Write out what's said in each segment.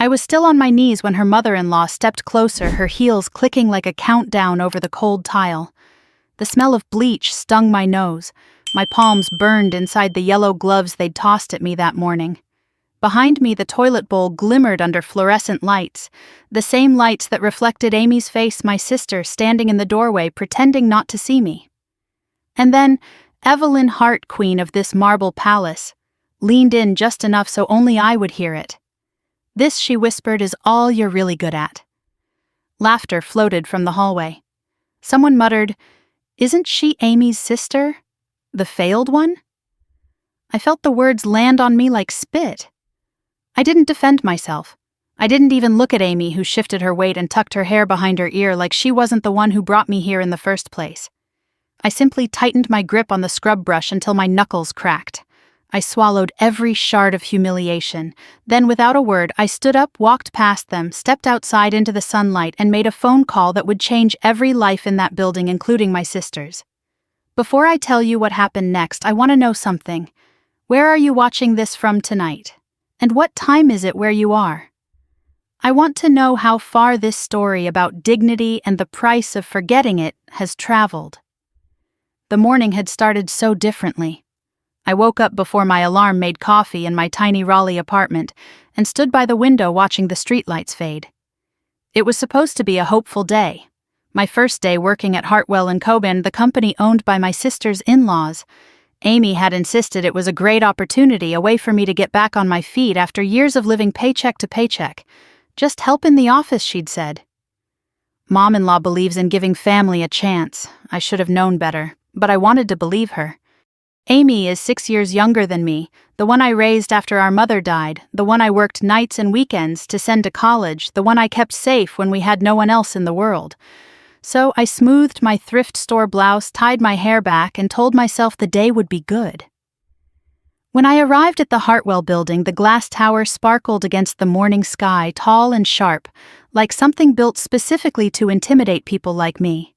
I was still on my knees when her mother-in-law stepped closer, her heels clicking like a countdown over the cold tile. The smell of bleach stung my nose. My palms burned inside the yellow gloves they'd tossed at me that morning. Behind me, the toilet bowl glimmered under fluorescent lights, the same lights that reflected Amy's face, my sister, standing in the doorway pretending not to see me. And then, Evelyn Hart, queen of this marble palace, leaned in just enough so only I would hear it. "This," she whispered, "is all you're really good at." Laughter floated from the hallway. Someone muttered, "Isn't she Amy's sister? The failed one?" I felt the words land on me like spit. I didn't defend myself. I didn't even look at Amy, who shifted her weight and tucked her hair behind her ear like she wasn't the one who brought me here in the first place. I simply tightened my grip on the scrub brush until my knuckles cracked. I swallowed every shard of humiliation. Then, without a word, I stood up, walked past them, stepped outside into the sunlight, and made a phone call that would change every life in that building, including my sister's. Before I tell you what happened next, I want to know something. Where are you watching this from tonight? And what time is it where you are? I want to know how far this story about dignity and the price of forgetting it has traveled. The morning had started so differently. I woke up before my alarm made coffee in my tiny Raleigh apartment and stood by the window watching the streetlights fade. It was supposed to be a hopeful day. My first day working at Hartwell & Coben, the company owned by my sister's in-laws. Amy had insisted it was a great opportunity, a way for me to get back on my feet after years of living paycheck to paycheck. Just help in the office, she'd said. Mom-in-law believes in giving family a chance. I should have known better, but I wanted to believe her. Amy is 6 years younger than me, the one I raised after our mother died, the one I worked nights and weekends to send to college, the one I kept safe when we had no one else in the world. So I smoothed my thrift store blouse, tied my hair back, and told myself the day would be good. When I arrived at the Hartwell building, the glass tower sparkled against the morning sky, tall and sharp, like something built specifically to intimidate people like me.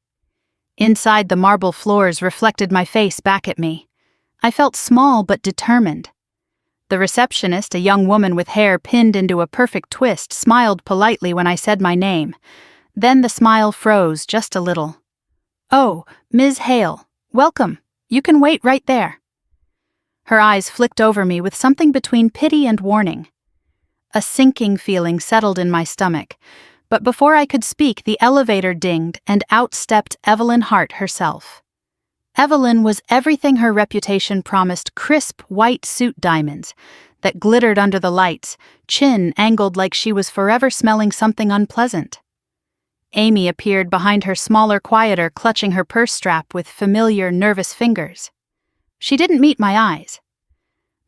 Inside, the marble floors reflected my face back at me. I felt small but determined. The receptionist, a young woman with hair pinned into a perfect twist, smiled politely when I said my name. Then the smile froze just a little. "Oh, Ms. Hale, welcome. You can wait right there." Her eyes flicked over me with something between pity and warning. A sinking feeling settled in my stomach, but before I could speak, the elevator dinged and out stepped Evelyn Hart herself. Evelyn was everything her reputation promised: crisp white suit diamonds that glittered under the lights, chin angled like she was forever smelling something unpleasant. Amy appeared behind her, smaller, quieter, clutching her purse strap with familiar, nervous fingers. She didn't meet my eyes.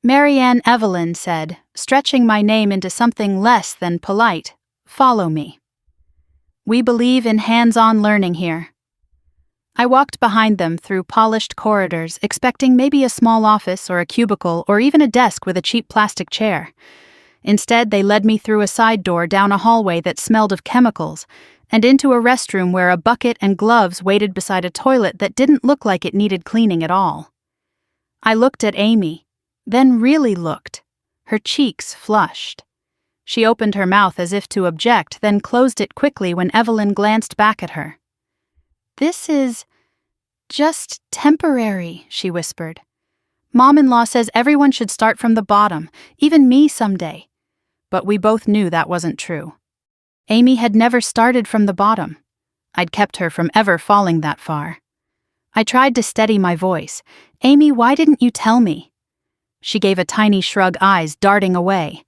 "Marianne," Evelyn said, stretching my name into something less than polite. "Follow me. We believe in hands-on learning here." I walked behind them through polished corridors, expecting maybe a small office or a cubicle or even a desk with a cheap plastic chair. Instead, they led me through a side door, down a hallway that smelled of chemicals, and into a restroom where a bucket and gloves waited beside a toilet that didn't look like it needed cleaning at all. I looked at Amy, then really looked. Her cheeks flushed. She opened her mouth as if to object, then closed it quickly when Evelyn glanced back at her. "This is just temporary," she whispered. "Mom-in-law says everyone should start from the bottom, even me someday." But we both knew that wasn't true. Amy had never started from the bottom. I'd kept her from ever falling that far. I tried to steady my voice. "Amy, why didn't you tell me?" She gave a tiny shrug, eyes darting away.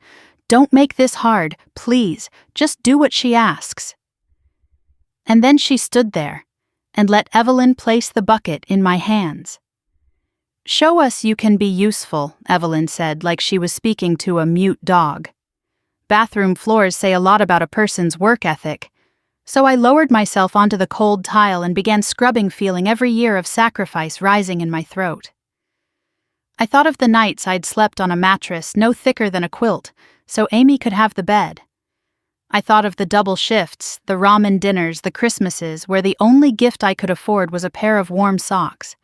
"Don't make this hard, please. Just do what she asks." And then she stood there and let Evelyn place the bucket in my hands. "Show us you can be useful," Evelyn said, like she was speaking to a mute dog. Bathroom floors say a lot about a person's work ethic. So I lowered myself onto the cold tile and began scrubbing, feeling every year of sacrifice rising in my throat. I thought of the nights I'd slept on a mattress no thicker than a quilt, so Amy could have the bed. I thought of the double shifts, the ramen dinners, the Christmases, where the only gift I could afford was a pair of warm socks.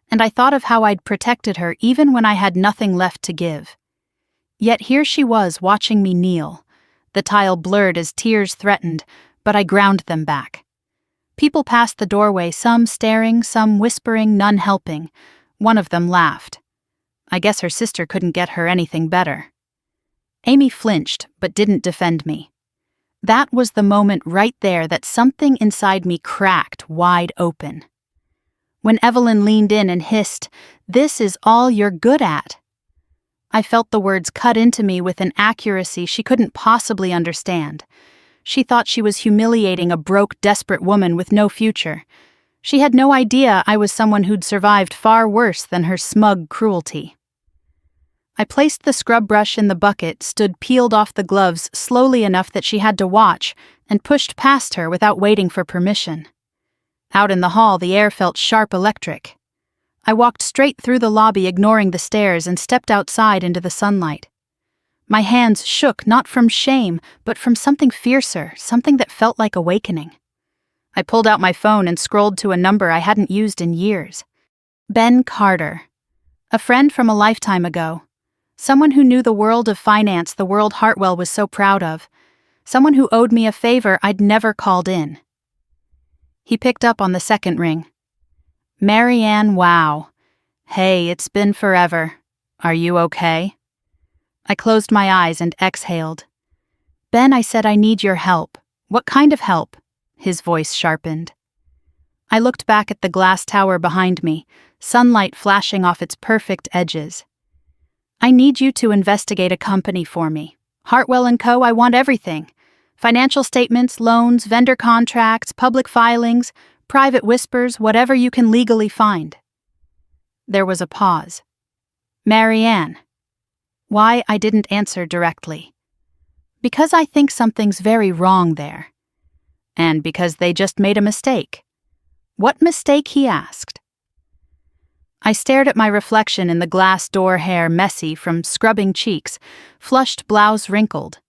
And I thought of how I'd protected her even when I had nothing left to give. Yet here she was watching me kneel, The tile blurred as tears threatened, but I ground them back. People passed the doorway, some staring, some whispering, none helping. One of them laughed. I guess her sister couldn't get her anything better. Amy flinched, but didn't defend me. That was the moment right there that something inside me cracked wide open. When Evelyn leaned in and hissed, "This is all you're good at." I felt the words cut into me with an accuracy she couldn't possibly understand. She thought she was humiliating a broke, desperate woman with no future. She had no idea I was someone who'd survived far worse than her smug cruelty. I placed the scrub brush in the bucket, stood peeled off the gloves slowly enough that she had to watch, and pushed past her without waiting for permission. Out in the hall, the air felt sharp electric. I walked straight through the lobby, ignoring the stairs, and stepped outside into the sunlight. My hands shook not from shame, but from something fiercer, something that felt like awakening. I pulled out my phone and scrolled to a number I hadn't used in years. Ben Carter. A friend from a lifetime ago. Someone who knew the world of finance, the world Hartwell was so proud of. Someone who owed me a favor I'd never called in. He picked up on the second ring. "Marianne, wow. Hey, it's been forever. Are you okay?" I closed my eyes and exhaled. "Ben, I said I need your help." "What kind of help?" His voice sharpened. I looked back at the glass tower behind me, sunlight flashing off its perfect edges. "I need you to investigate a company for me. Hartwell & Co., I want everything. Financial statements, loans, vendor contracts, public filings, private whispers, whatever you can legally find." There was a pause. "Marianne." Why I didn't answer directly. Because I think something's very wrong there. And because they just made a mistake. "What mistake?" he asked. I stared at my reflection in the glass door, hair messy from scrubbing cheeks, flushed blouse wrinkled.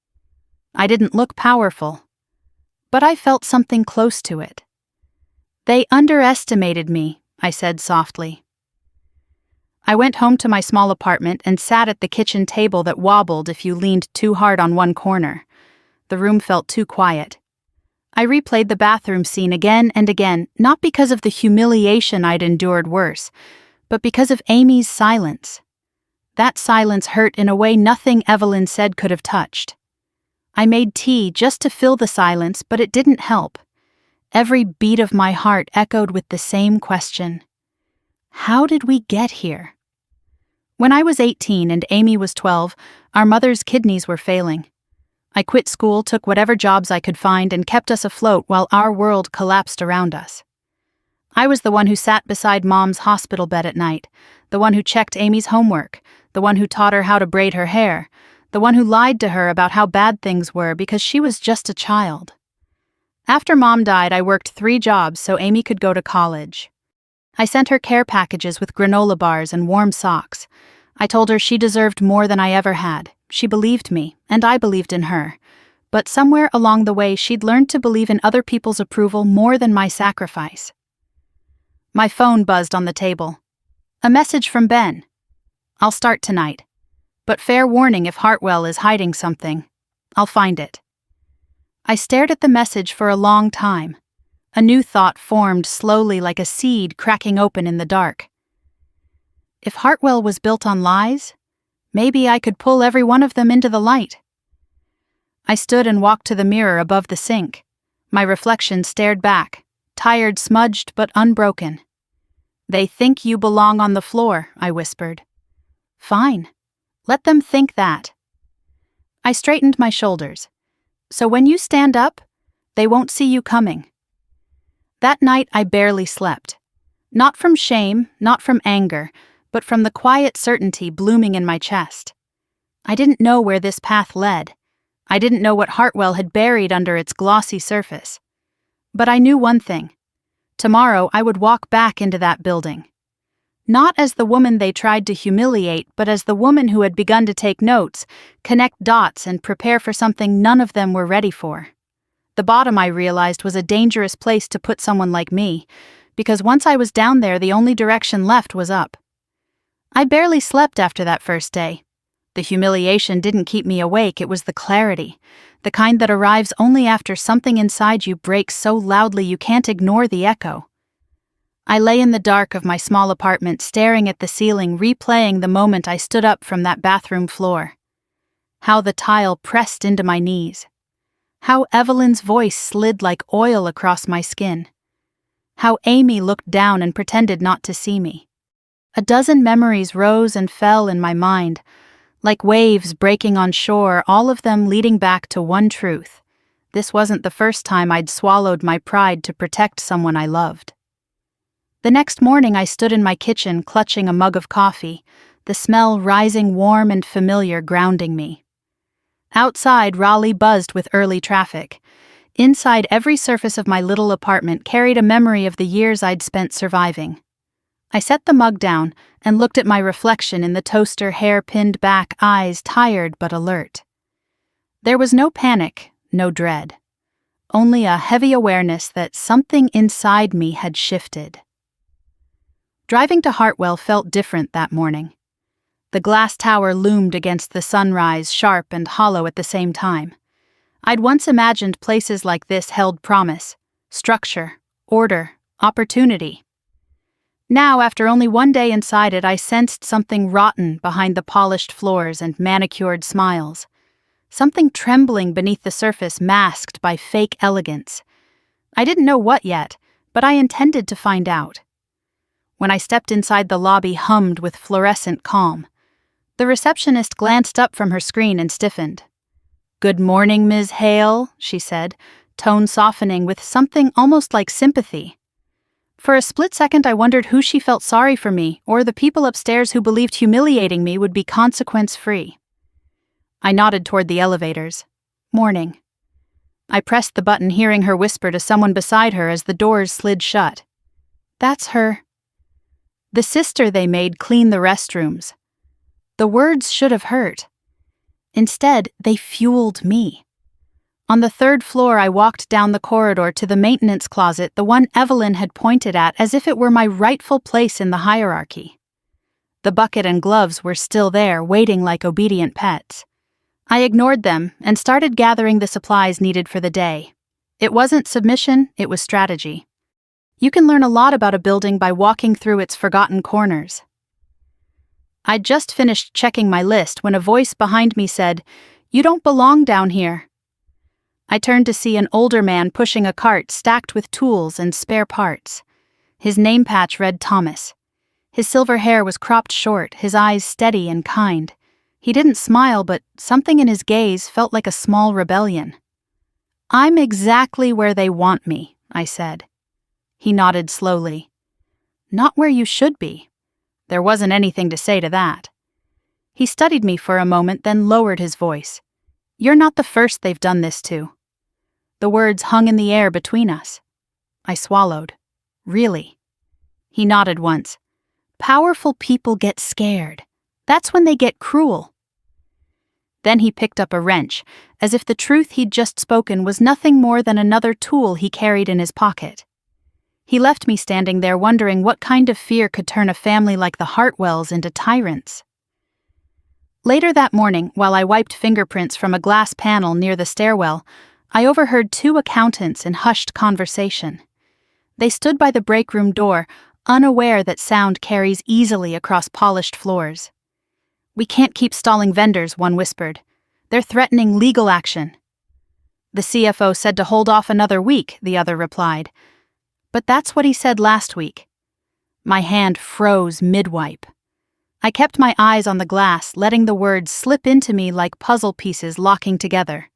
I didn't look powerful, but I felt something close to it. "They underestimated me," I said softly. I went home to my small apartment and sat at the kitchen table that wobbled if you leaned too hard on one corner. The room felt too quiet. I replayed the bathroom scene again and again, not because of the humiliation I'd endured worse, but because of Amy's silence. That silence hurt in a way nothing Evelyn said could have touched. I made tea just to fill the silence, but it didn't help. Every beat of my heart echoed with the same question. How did we get here? When I was 18 and Amy was 12, our mother's kidneys were failing. I quit school, took whatever jobs I could find, and kept us afloat while our world collapsed around us. I was the one who sat beside Mom's hospital bed at night, the one who checked Amy's homework, the one who taught her how to braid her hair, the one who lied to her about how bad things were because she was just a child. After Mom died, I worked 3 jobs so Amy could go to college. I sent her care packages with granola bars and warm socks. I told her she deserved more than I ever had. She believed me, and I believed in her. But somewhere along the way, she'd learned to believe in other people's approval more than my sacrifice. My phone buzzed on the table. A message from Ben. "I'll start tonight. But fair warning if Hartwell is hiding something. I'll find it." I stared at the message for a long time. A new thought formed slowly like a seed cracking open in the dark. If Hartwell was built on lies, maybe I could pull every one of them into the light. I stood and walked to the mirror above the sink. My reflection stared back, tired, smudged, but unbroken. "They think you belong on the floor," I whispered. "Fine. Let them think that." I straightened my shoulders. "So when you stand up, they won't see you coming." That night I barely slept. Not from shame, not from anger, but from the quiet certainty blooming in my chest. I didn't know where this path led. I didn't know what Hartwell had buried under its glossy surface. But I knew one thing. Tomorrow I would walk back into that building. Not as the woman they tried to humiliate, but as the woman who had begun to take notes, connect dots, and prepare for something none of them were ready for. The bottom, I realized, was a dangerous place to put someone like me, because once I was down there, the only direction left was up. I barely slept after that first day. The humiliation didn't keep me awake, it was the clarity, the kind that arrives only after something inside you breaks so loudly you can't ignore the echo. I lay in the dark of my small apartment, staring at the ceiling, replaying the moment I stood up from that bathroom floor. How the tile pressed into my knees. How Evelyn's voice slid like oil across my skin. How Amy looked down and pretended not to see me. A dozen memories rose and fell in my mind, like waves breaking on shore, all of them leading back to one truth. This wasn't the first time I'd swallowed my pride to protect someone I loved. The next morning I stood in my kitchen clutching a mug of coffee, the smell rising warm and familiar, grounding me. Outside, Raleigh buzzed with early traffic. Inside, every surface of my little apartment carried a memory of the years I'd spent surviving. I set the mug down and looked at my reflection in the toaster, hair pinned back, eyes tired but alert. There was no panic, no dread. Only a heavy awareness that something inside me had shifted. Driving to Hartwell felt different that morning. The glass tower loomed against the sunrise, sharp and hollow at the same time. I'd once imagined places like this held promise, structure, order, opportunity. Now, after only one day inside it, I sensed something rotten behind the polished floors and manicured smiles. Something trembling beneath the surface, masked by fake elegance. I didn't know what yet, but I intended to find out. When I stepped inside, the lobby hummed with fluorescent calm. The receptionist glanced up from her screen and stiffened. "Good morning, Ms. Hale," she said, tone softening with something almost like sympathy. For a split second I wondered who she felt sorry for me, or the people upstairs who believed humiliating me would be consequence-free. I nodded toward the elevators. Morning. I pressed the button, hearing her whisper to someone beside her as the doors slid shut. "That's her. The sister they made clean the restrooms." The words should have hurt. Instead, they fueled me. On the third floor, I walked down the corridor to the maintenance closet, the one Evelyn had pointed at as if it were my rightful place in the hierarchy. The bucket and gloves were still there, waiting like obedient pets. I ignored them and started gathering the supplies needed for the day. It wasn't submission, it was strategy. You can learn a lot about a building by walking through its forgotten corners. I'd just finished checking my list when a voice behind me said, "You don't belong down here." I turned to see an older man pushing a cart stacked with tools and spare parts. His name patch read Thomas. His silver hair was cropped short, his eyes steady and kind. He didn't smile, but something in his gaze felt like a small rebellion. "I'm exactly where they want me," I said. He nodded slowly. "Not where you should be." There wasn't anything to say to that. He studied me for a moment, then lowered his voice. "You're not the first they've done this to." The words hung in the air between us. I swallowed. "Really?" He nodded once. "Powerful people get scared. That's when they get cruel." Then he picked up a wrench, as if the truth he'd just spoken was nothing more than another tool he carried in his pocket. He left me standing there wondering what kind of fear could turn a family like the Hartwells into tyrants. Later that morning, while I wiped fingerprints from a glass panel near the stairwell, I overheard two accountants in hushed conversation. They stood by the break room door, unaware that sound carries easily across polished floors. "We can't keep stalling vendors," one whispered. "They're threatening legal action." "The CFO said to hold off another week," the other replied. "But that's what he said last week." My hand froze mid-wipe. I kept my eyes on the glass, letting the words slip into me like puzzle pieces locking together.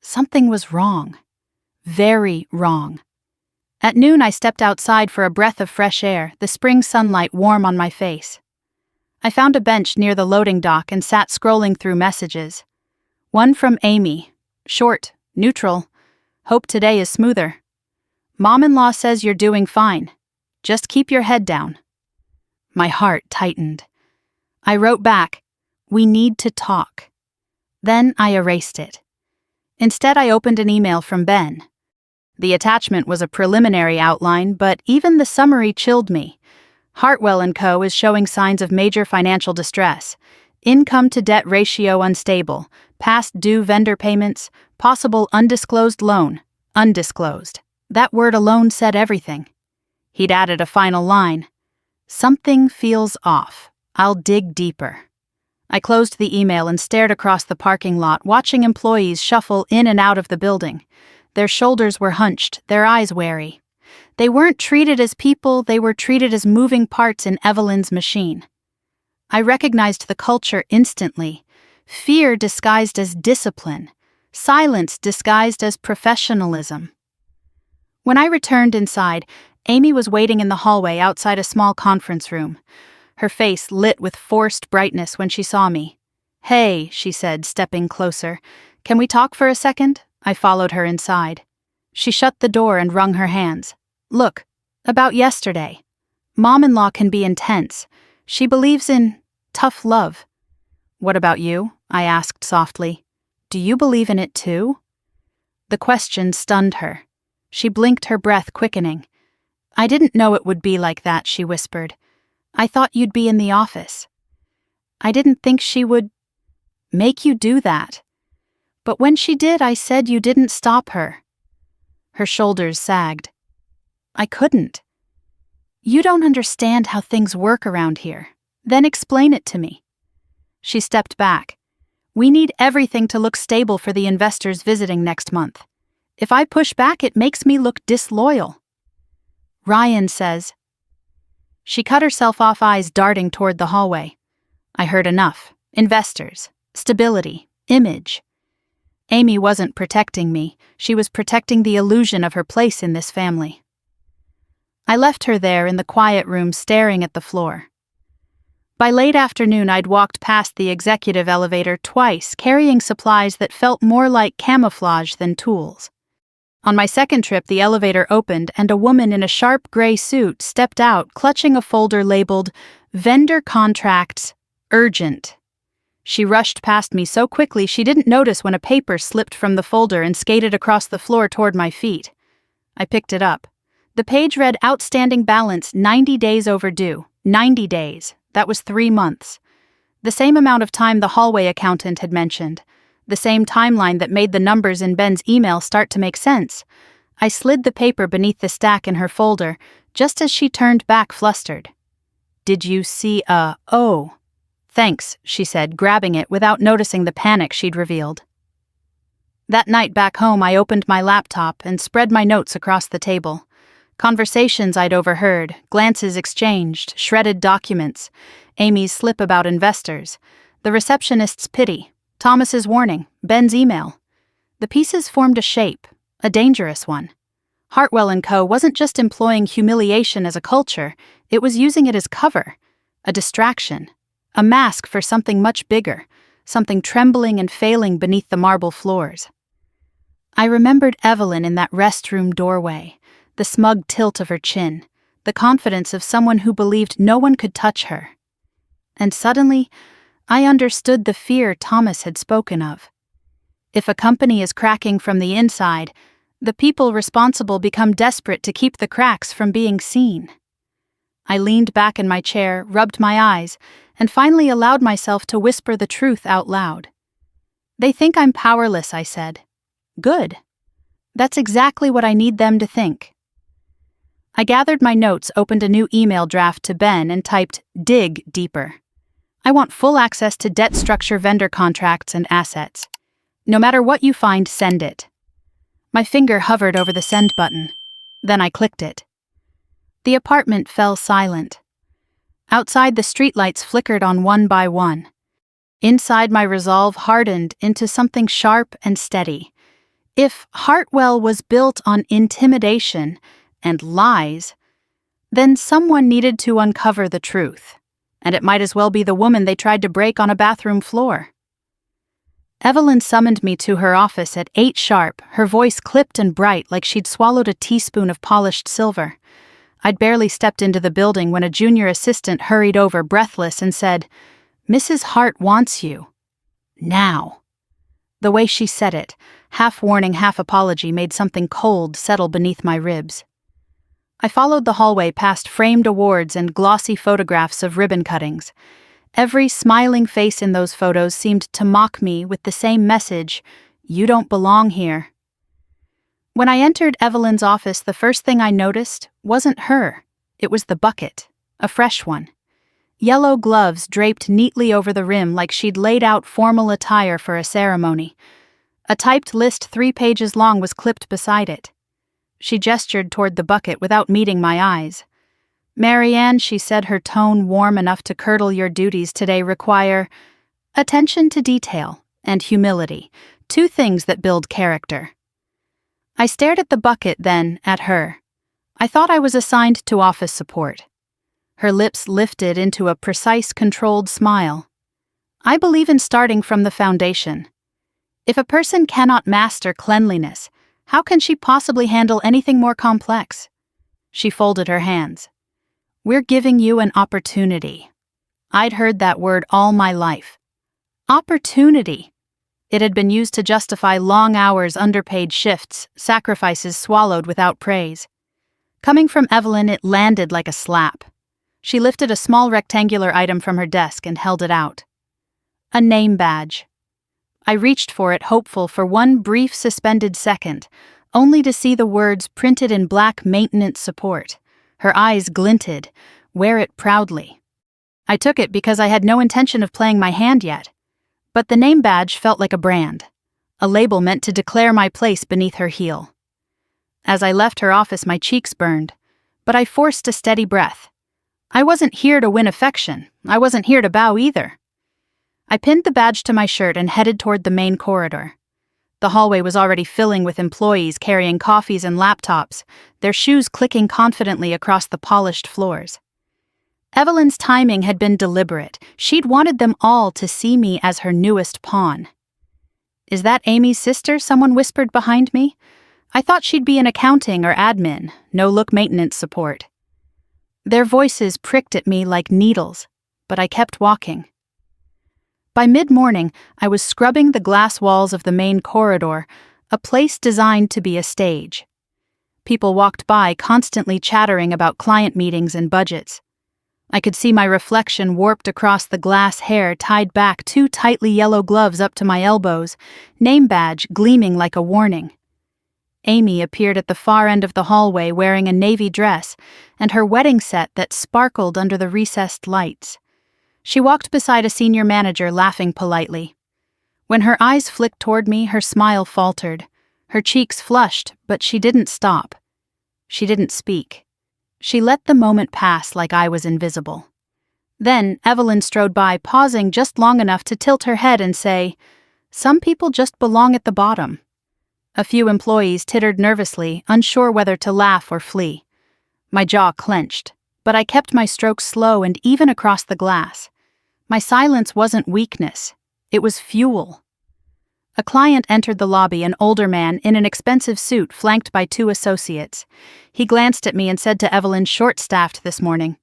Something was wrong. Very wrong. At noon, I stepped outside for a breath of fresh air, the spring sunlight warm on my face. I found a bench near the loading dock and sat scrolling through messages. One from Amy. Short, neutral. "Hope today is smoother. Mom-in-law says you're doing fine. Just keep your head down." My heart tightened. I wrote back, "We need to talk." Then I erased it. Instead, I opened an email from Ben. The attachment was a preliminary outline, but even the summary chilled me. Hartwell & Co. is showing signs of major financial distress. Income to debt ratio unstable, past due vendor payments, possible undisclosed loan, undisclosed. That word alone said everything. He'd added a final line. Something feels off. I'll dig deeper. I closed the email and stared across the parking lot, watching employees shuffle in and out of the building. Their shoulders were hunched, their eyes wary. They weren't treated as people, they were treated as moving parts in Evelyn's machine. I recognized the culture instantly. Fear disguised as discipline. Silence disguised as professionalism. When I returned inside, Amy was waiting in the hallway outside a small conference room. Her face lit with forced brightness when she saw me. "Hey," she said, stepping closer. "Can we talk for a second?" I followed her inside. She shut the door and wrung her hands. "Look, about yesterday. Mom-in-law can be intense. She believes in tough love." "What about you?" I asked softly. "Do you believe in it too?" The question stunned her. She blinked, her breath quickening. "I didn't know it would be like that," she whispered. "I thought you'd be in the office. I didn't think she would make you do that. But when she did, I said you didn't stop her." Her shoulders sagged. "I couldn't." "You don't understand how things work around here. Then explain it to me." She stepped back. "We need everything to look stable for the investors visiting next month. If I push back, it makes me look disloyal. Ryan says." She cut herself off, eyes darting toward the hallway. I heard enough. Investors. Stability. Image. Amy wasn't protecting me. She was protecting the illusion of her place in this family. I left her there in the quiet room, staring at the floor. By late afternoon, I'd walked past the executive elevator twice, carrying supplies that felt more like camouflage than tools. On my second trip, the elevator opened and a woman in a sharp gray suit stepped out, clutching a folder labeled "Vendor Contracts, Urgent." She rushed past me so quickly she didn't notice when a paper slipped from the folder and skated across the floor toward my feet. I picked it up. The page read "Outstanding balance 90 days overdue." 90 days. That was 3 months. The same amount of time the hallway accountant had mentioned. The same timeline that made the numbers in Ben's email start to make sense. I slid the paper beneath the stack in her folder, just as she turned back flustered. "Did you see Oh. Thanks," she said, grabbing it without noticing the panic she'd revealed. That night back home, I opened my laptop and spread my notes across the table. Conversations I'd overheard, glances exchanged, shredded documents, Amy's slip about investors, the receptionist's pity, Thomas's warning, Ben's email. The pieces formed a shape, a dangerous one. Hartwell & Co. wasn't just employing humiliation as a culture, it was using it as cover, a distraction, a mask for something much bigger, something trembling and failing beneath the marble floors. I remembered Evelyn in that restroom doorway, the smug tilt of her chin, the confidence of someone who believed no one could touch her. And suddenly, I understood the fear Thomas had spoken of. If a company is cracking from the inside, the people responsible become desperate to keep the cracks from being seen. I leaned back in my chair, rubbed my eyes, and finally allowed myself to whisper the truth out loud. "They think I'm powerless," I said. "Good. That's exactly what I need them to think." I gathered my notes, opened a new email draft to Ben, and typed, "Dig deeper. I want full access to debt structure, vendor contracts, and assets. No matter what you find, send it." My finger hovered over the send button. Then I clicked it. The apartment fell silent. Outside, the streetlights flickered on one by one. Inside, my resolve hardened into something sharp and steady. If Hartwell was built on intimidation and lies, then someone needed to uncover the truth, and it might as well be the woman they tried to break on a bathroom floor. Evelyn summoned me to her office at 8 sharp, her voice clipped and bright like she'd swallowed a teaspoon of polished silver. I'd barely stepped into the building when a junior assistant hurried over, breathless, and said, "Mrs. Hart wants you. Now." The way she said it, half warning, half apology, made something cold settle beneath my ribs. I followed the hallway past framed awards and glossy photographs of ribbon cuttings. Every smiling face in those photos seemed to mock me with the same message, "You don't belong here." When I entered Evelyn's office, the first thing I noticed wasn't her. It was the bucket, a fresh one. Yellow gloves draped neatly over the rim like she'd laid out formal attire for a ceremony. A typed list 3 pages long was clipped beside it. She gestured toward the bucket without meeting my eyes. "Marianne," she said, her tone warm enough to curdle, "your duties today require attention to detail and humility, 2 things that build character." I stared at the bucket, then at her. I thought I was assigned to office support. Her lips lifted into a precise, controlled smile. "I believe in starting from the foundation. If a person cannot master cleanliness, how can she possibly handle anything more complex?" She folded her hands. "We're giving you an opportunity." I'd heard that word all my life. Opportunity. It had been used to justify long hours, underpaid shifts, sacrifices swallowed without praise. Coming from Evelyn, it landed like a slap. She lifted a small rectangular item from her desk and held it out. A name badge. I reached for it, hopeful for one brief suspended second, only to see the words printed in black, "Maintenance Support." Her eyes glinted. "Wear it proudly." I took it because I had no intention of playing my hand yet. But the name badge felt like a brand, a label meant to declare my place beneath her heel. As I left her office, my cheeks burned, but I forced a steady breath. I wasn't here to win affection. I wasn't here to bow either. I pinned the badge to my shirt and headed toward the main corridor. The hallway was already filling with employees carrying coffees and laptops, their shoes clicking confidently across the polished floors. Evelyn's timing had been deliberate. She'd wanted them all to see me as her newest pawn. "Is that Amy's sister?" someone whispered behind me. I thought she'd be in accounting or admin, no-look maintenance support. Their voices pricked at me like needles, but I kept walking. By mid-morning, I was scrubbing the glass walls of the main corridor, a place designed to be a stage. People walked by, constantly chattering about client meetings and budgets. I could see my reflection warped across the glass hair tied back, 2 tightly yellow gloves up to my elbows, name badge gleaming like a warning. Amy appeared at the far end of the hallway wearing a navy dress and her wedding set that sparkled under the recessed lights. She walked beside a senior manager, laughing politely. When her eyes flicked toward me, her smile faltered. Her cheeks flushed, but she didn't stop. She didn't speak. She let the moment pass like I was invisible. Then Evelyn strode by, pausing just long enough to tilt her head and say, "Some people just belong at the bottom." A few employees tittered nervously, unsure whether to laugh or flee. My jaw clenched, but I kept my strokes slow and even across the glass. My silence wasn't weakness. It was fuel. A client entered the lobby, an older man in an expensive suit flanked by 2 associates. He glanced at me and said to Evelyn, "Short-staffed this morning."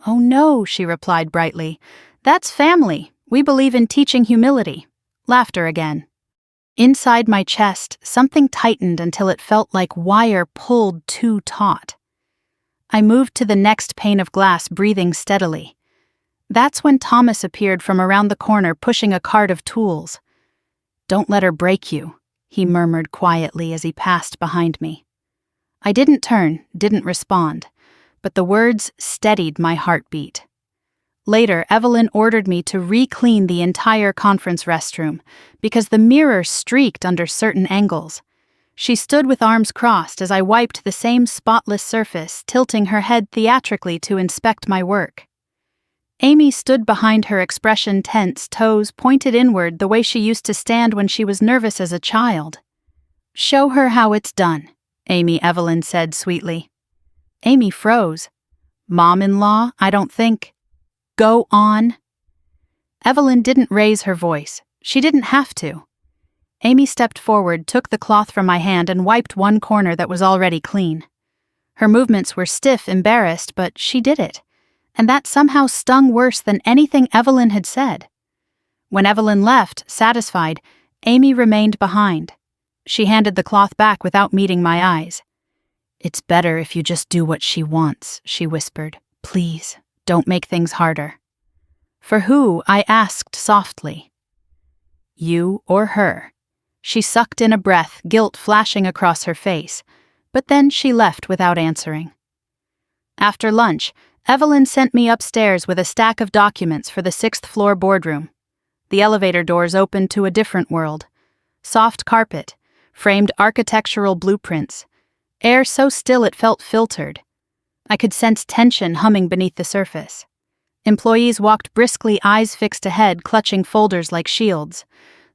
"Oh no," she replied brightly. "That's family. We believe in teaching humility." Laughter again. Inside my chest, something tightened until it felt like wire pulled too taut. I moved to the next pane of glass, breathing steadily. That's when Thomas appeared from around the corner, pushing a cart of tools. "Don't let her break you," he murmured quietly as he passed behind me. I didn't turn, didn't respond, but the words steadied my heartbeat. Later, Evelyn ordered me to re-clean the entire conference restroom because the mirror streaked under certain angles. She stood with arms crossed as I wiped the same spotless surface, tilting her head theatrically to inspect my work. Amy stood behind her, expression tense, toes pointed inward the way she used to stand when she was nervous as a child. "Show her how it's done," Evelyn said sweetly. Amy froze. "Mom-in-law, I don't think." "Go on." Evelyn didn't raise her voice. She didn't have to. Amy stepped forward, took the cloth from my hand, and wiped one corner that was already clean. Her movements were stiff, embarrassed, but she did it. And that somehow stung worse than anything Evelyn had said. When Evelyn left, satisfied, Amy remained behind. She handed the cloth back without meeting my eyes. "It's better if you just do what she wants," she whispered. "Please, don't make things harder." For who? I asked softly. You or her? She sucked in a breath, guilt flashing across her face, but then she left without answering. After lunch, Evelyn sent me upstairs with a stack of documents for the 6th floor boardroom. The elevator doors opened to a different world. Soft carpet, framed architectural blueprints, air so still it felt filtered. I could sense tension humming beneath the surface. Employees walked briskly, eyes fixed ahead, clutching folders like shields.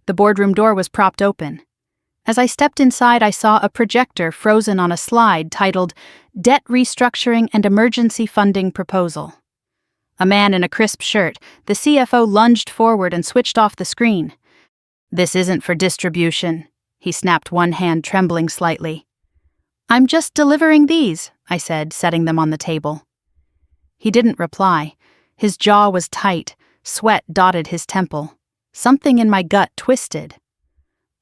The boardroom door was propped open. As I stepped inside, I saw a projector frozen on a slide titled Debt Restructuring and Emergency Funding Proposal. A man in a crisp shirt, the CFO, lunged forward and switched off the screen. This isn't for distribution, he snapped, one hand trembling slightly. I'm just delivering these, I said, setting them on the table. He didn't reply. His jaw was tight, sweat dotted his temple. Something in my gut twisted.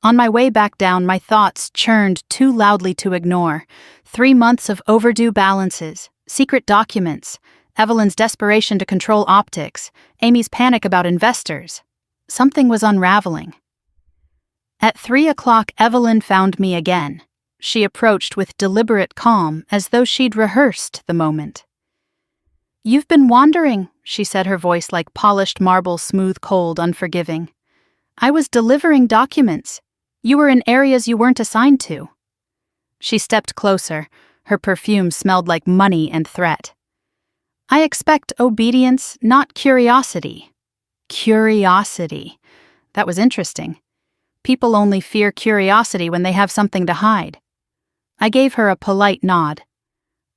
On my way back down, my thoughts churned too loudly to ignore. 3 months of overdue balances, secret documents, Evelyn's desperation to control optics, Amy's panic about investors. Something was unraveling. At 3 o'clock, Evelyn found me again. She approached with deliberate calm, as though she'd rehearsed the moment. You've been wandering, she said, her voice like polished marble, smooth, cold, unforgiving. I was delivering documents. You were in areas you weren't assigned to. She stepped closer. Her perfume smelled like money and threat. I expect obedience, not curiosity. Curiosity. That was interesting. People only fear curiosity when they have something to hide. I gave her a polite nod.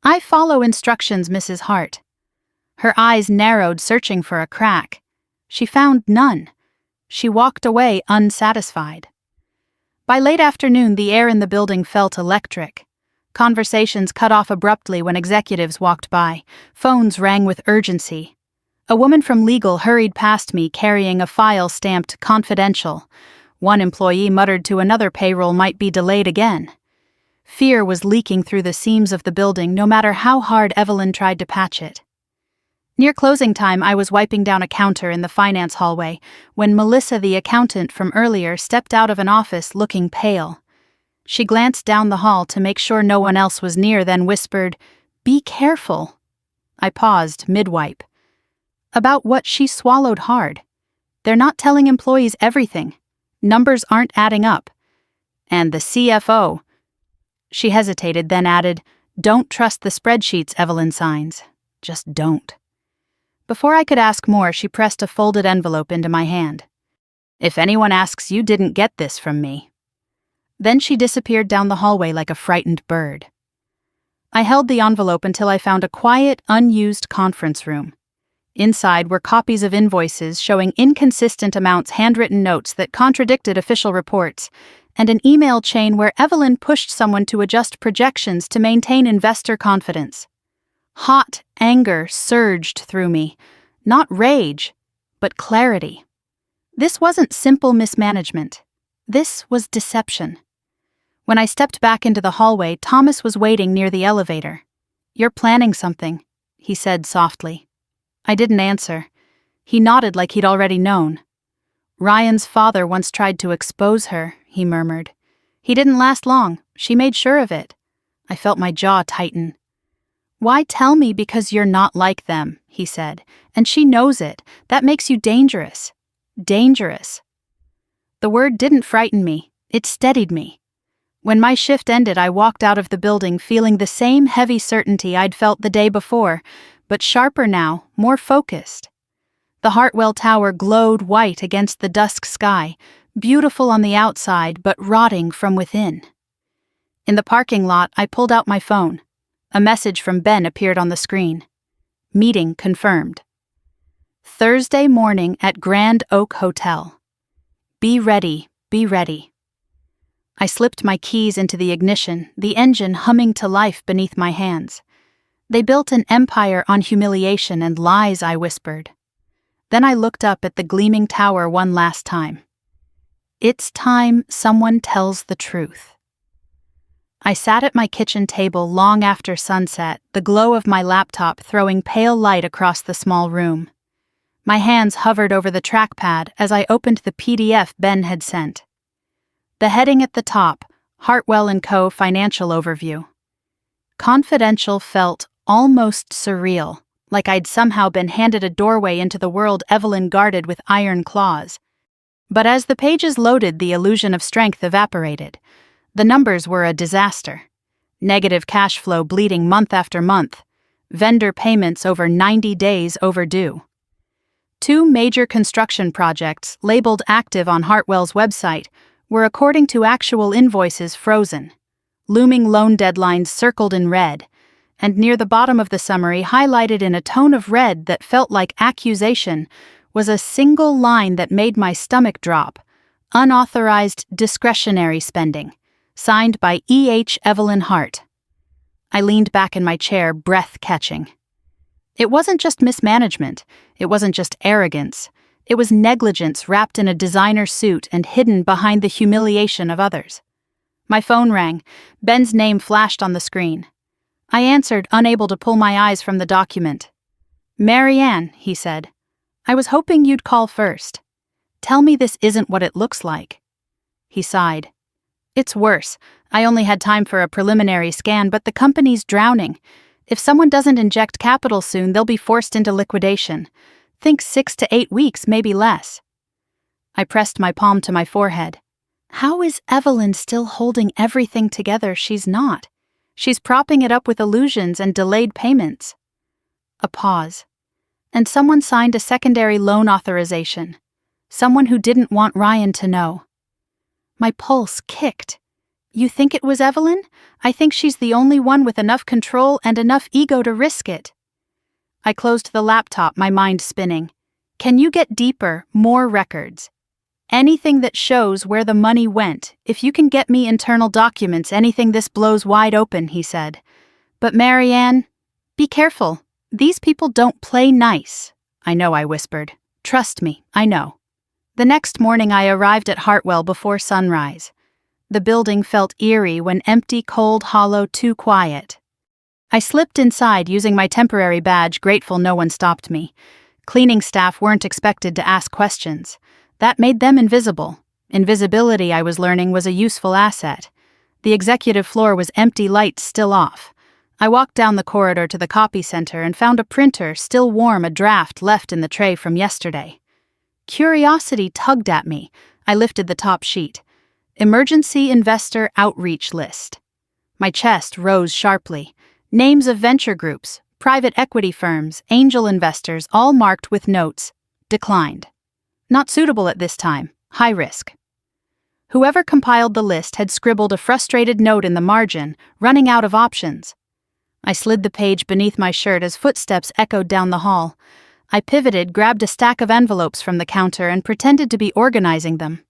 I follow instructions, Mrs. Hart. Her eyes narrowed, searching for a crack. She found none. She walked away unsatisfied. By late afternoon, the air in the building felt electric. Conversations cut off abruptly when executives walked by. Phones rang with urgency. A woman from legal hurried past me carrying a file stamped confidential. One employee muttered to another payroll might be delayed again. Fear was leaking through the seams of the building, no matter how hard Evelyn tried to patch it. Near closing time, I was wiping down a counter in the finance hallway when Melissa, the accountant from earlier, stepped out of an office looking pale. She glanced down the hall to make sure no one else was near, then whispered, "Be careful." I paused mid-wipe. About what? She swallowed hard. They're not telling employees everything. Numbers aren't adding up. And the CFO. She hesitated, then added, "Don't trust the spreadsheets Evelyn signs. Just don't." Before I could ask more, she pressed a folded envelope into my hand. "If anyone asks, you didn't get this from me." Then she disappeared down the hallway like a frightened bird. I held the envelope until I found a quiet, unused conference room. Inside were copies of invoices showing inconsistent amounts, handwritten notes that contradicted official reports, and an email chain where Evelyn pushed someone to adjust projections to maintain investor confidence. Hot anger surged through me, not rage, but clarity. This wasn't simple mismanagement. This was deception. When I stepped back into the hallway, Thomas was waiting near the elevator. "You're planning something," he said softly. I didn't answer. He nodded like he'd already known. "Ryan's father once tried to expose her," he murmured. "He didn't last long. She made sure of it." I felt my jaw tighten. "Why tell me? Because you're not like them," he said. "And she knows it. That makes you dangerous. Dangerous." The word didn't frighten me. It steadied me. When my shift ended, I walked out of the building feeling the same heavy certainty I'd felt the day before, but sharper now, more focused. The Hartwell Tower glowed white against the dusk sky, beautiful on the outside but rotting from within. In the parking lot, I pulled out my phone. A message from Ben appeared on the screen. Meeting confirmed. Thursday morning at Grand Oak Hotel. Be ready, be ready. I slipped my keys into the ignition, the engine humming to life beneath my hands. They built an empire on humiliation and lies, I whispered. Then I looked up at the gleaming tower one last time. It's time someone tells the truth. I sat at my kitchen table long after sunset, the glow of my laptop throwing pale light across the small room. My hands hovered over the trackpad as I opened the PDF Ben had sent. The heading at the top, Hartwell & Co. Financial Overview. Confidential felt almost surreal, like I'd somehow been handed a doorway into the world Evelyn guarded with iron claws. But as the pages loaded, the illusion of strength evaporated. The numbers were a disaster. Negative cash flow bleeding month after month. Vendor payments over 90 days overdue. 2 major construction projects, labeled active on Hartwell's website, were according to actual invoices frozen. Looming loan deadlines circled in red, and near the bottom of the summary, highlighted in a tone of red that felt like accusation, was a single line that made my stomach drop. Unauthorized discretionary spending. Signed by E.H. Evelyn Hart. I leaned back in my chair, breath catching. It wasn't just mismanagement. It wasn't just arrogance. It was negligence wrapped in a designer suit and hidden behind the humiliation of others. My phone rang. Ben's name flashed on the screen. I answered, unable to pull my eyes from the document. "Marianne," he said. "I was hoping you'd call first. Tell me this isn't what it looks like." He sighed. "It's worse. I only had time for a preliminary scan, but the company's drowning. If someone doesn't inject capital soon, they'll be forced into liquidation. Think 6 to 8 weeks, maybe less." I pressed my palm to my forehead. How is Evelyn still holding everything together? She's not. She's propping it up with illusions and delayed payments. A pause. And someone signed a secondary loan authorization. Someone who didn't want Ryan to know. My pulse kicked. You think it was Evelyn? I think she's the only one with enough control and enough ego to risk it. I closed the laptop, my mind spinning. Can you get deeper, more records? Anything that shows where the money went. If you can get me internal documents, anything, this blows wide open, he said. But Marianne, be careful. These people don't play nice. I know, I whispered. Trust me, I know. The next morning I arrived at Hartwell before sunrise. The building felt eerie when empty, cold, hollow, too quiet. I slipped inside using my temporary badge, grateful no one stopped me. Cleaning staff weren't expected to ask questions. That made them invisible. Invisibility, I was learning, was a useful asset. The executive floor was empty, lights still off. I walked down the corridor to the copy center and found a printer, still warm, a draft left in the tray from yesterday. Curiosity tugged at me. I lifted the top sheet. Emergency Investor Outreach List. My chest rose sharply. Names of venture groups, private equity firms, angel investors, all marked with notes. Declined. Not suitable at this time. High risk. Whoever compiled the list had scribbled a frustrated note in the margin, running out of options. I slid the page beneath my shirt as footsteps echoed down the hall. I pivoted, grabbed a stack of envelopes from the counter, and pretended to be organizing them.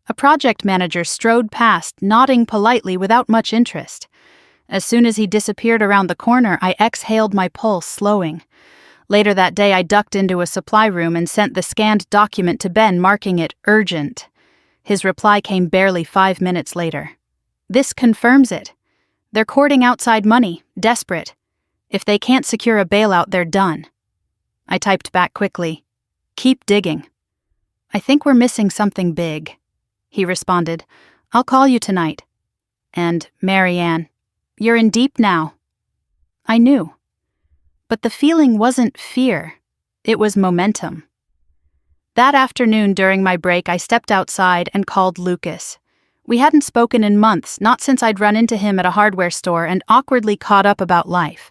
A project manager strode past, nodding politely without much interest. As soon as he disappeared around the corner, I exhaled, my pulse slowing. Later that day, I ducked into a supply room and sent the scanned document to Ben, marking it urgent. His reply came barely 5 minutes later. This confirms it. They're courting outside money, desperate. If they can't secure a bailout, they're done. I typed back quickly. Keep digging. I think we're missing something big. He responded. I'll call you tonight. And, Marianne, you're in deep now. I knew. But the feeling wasn't fear. It was momentum. That afternoon during my break, I stepped outside and called Lucas. We hadn't spoken in months, not since I'd run into him at a hardware store and awkwardly caught up about life.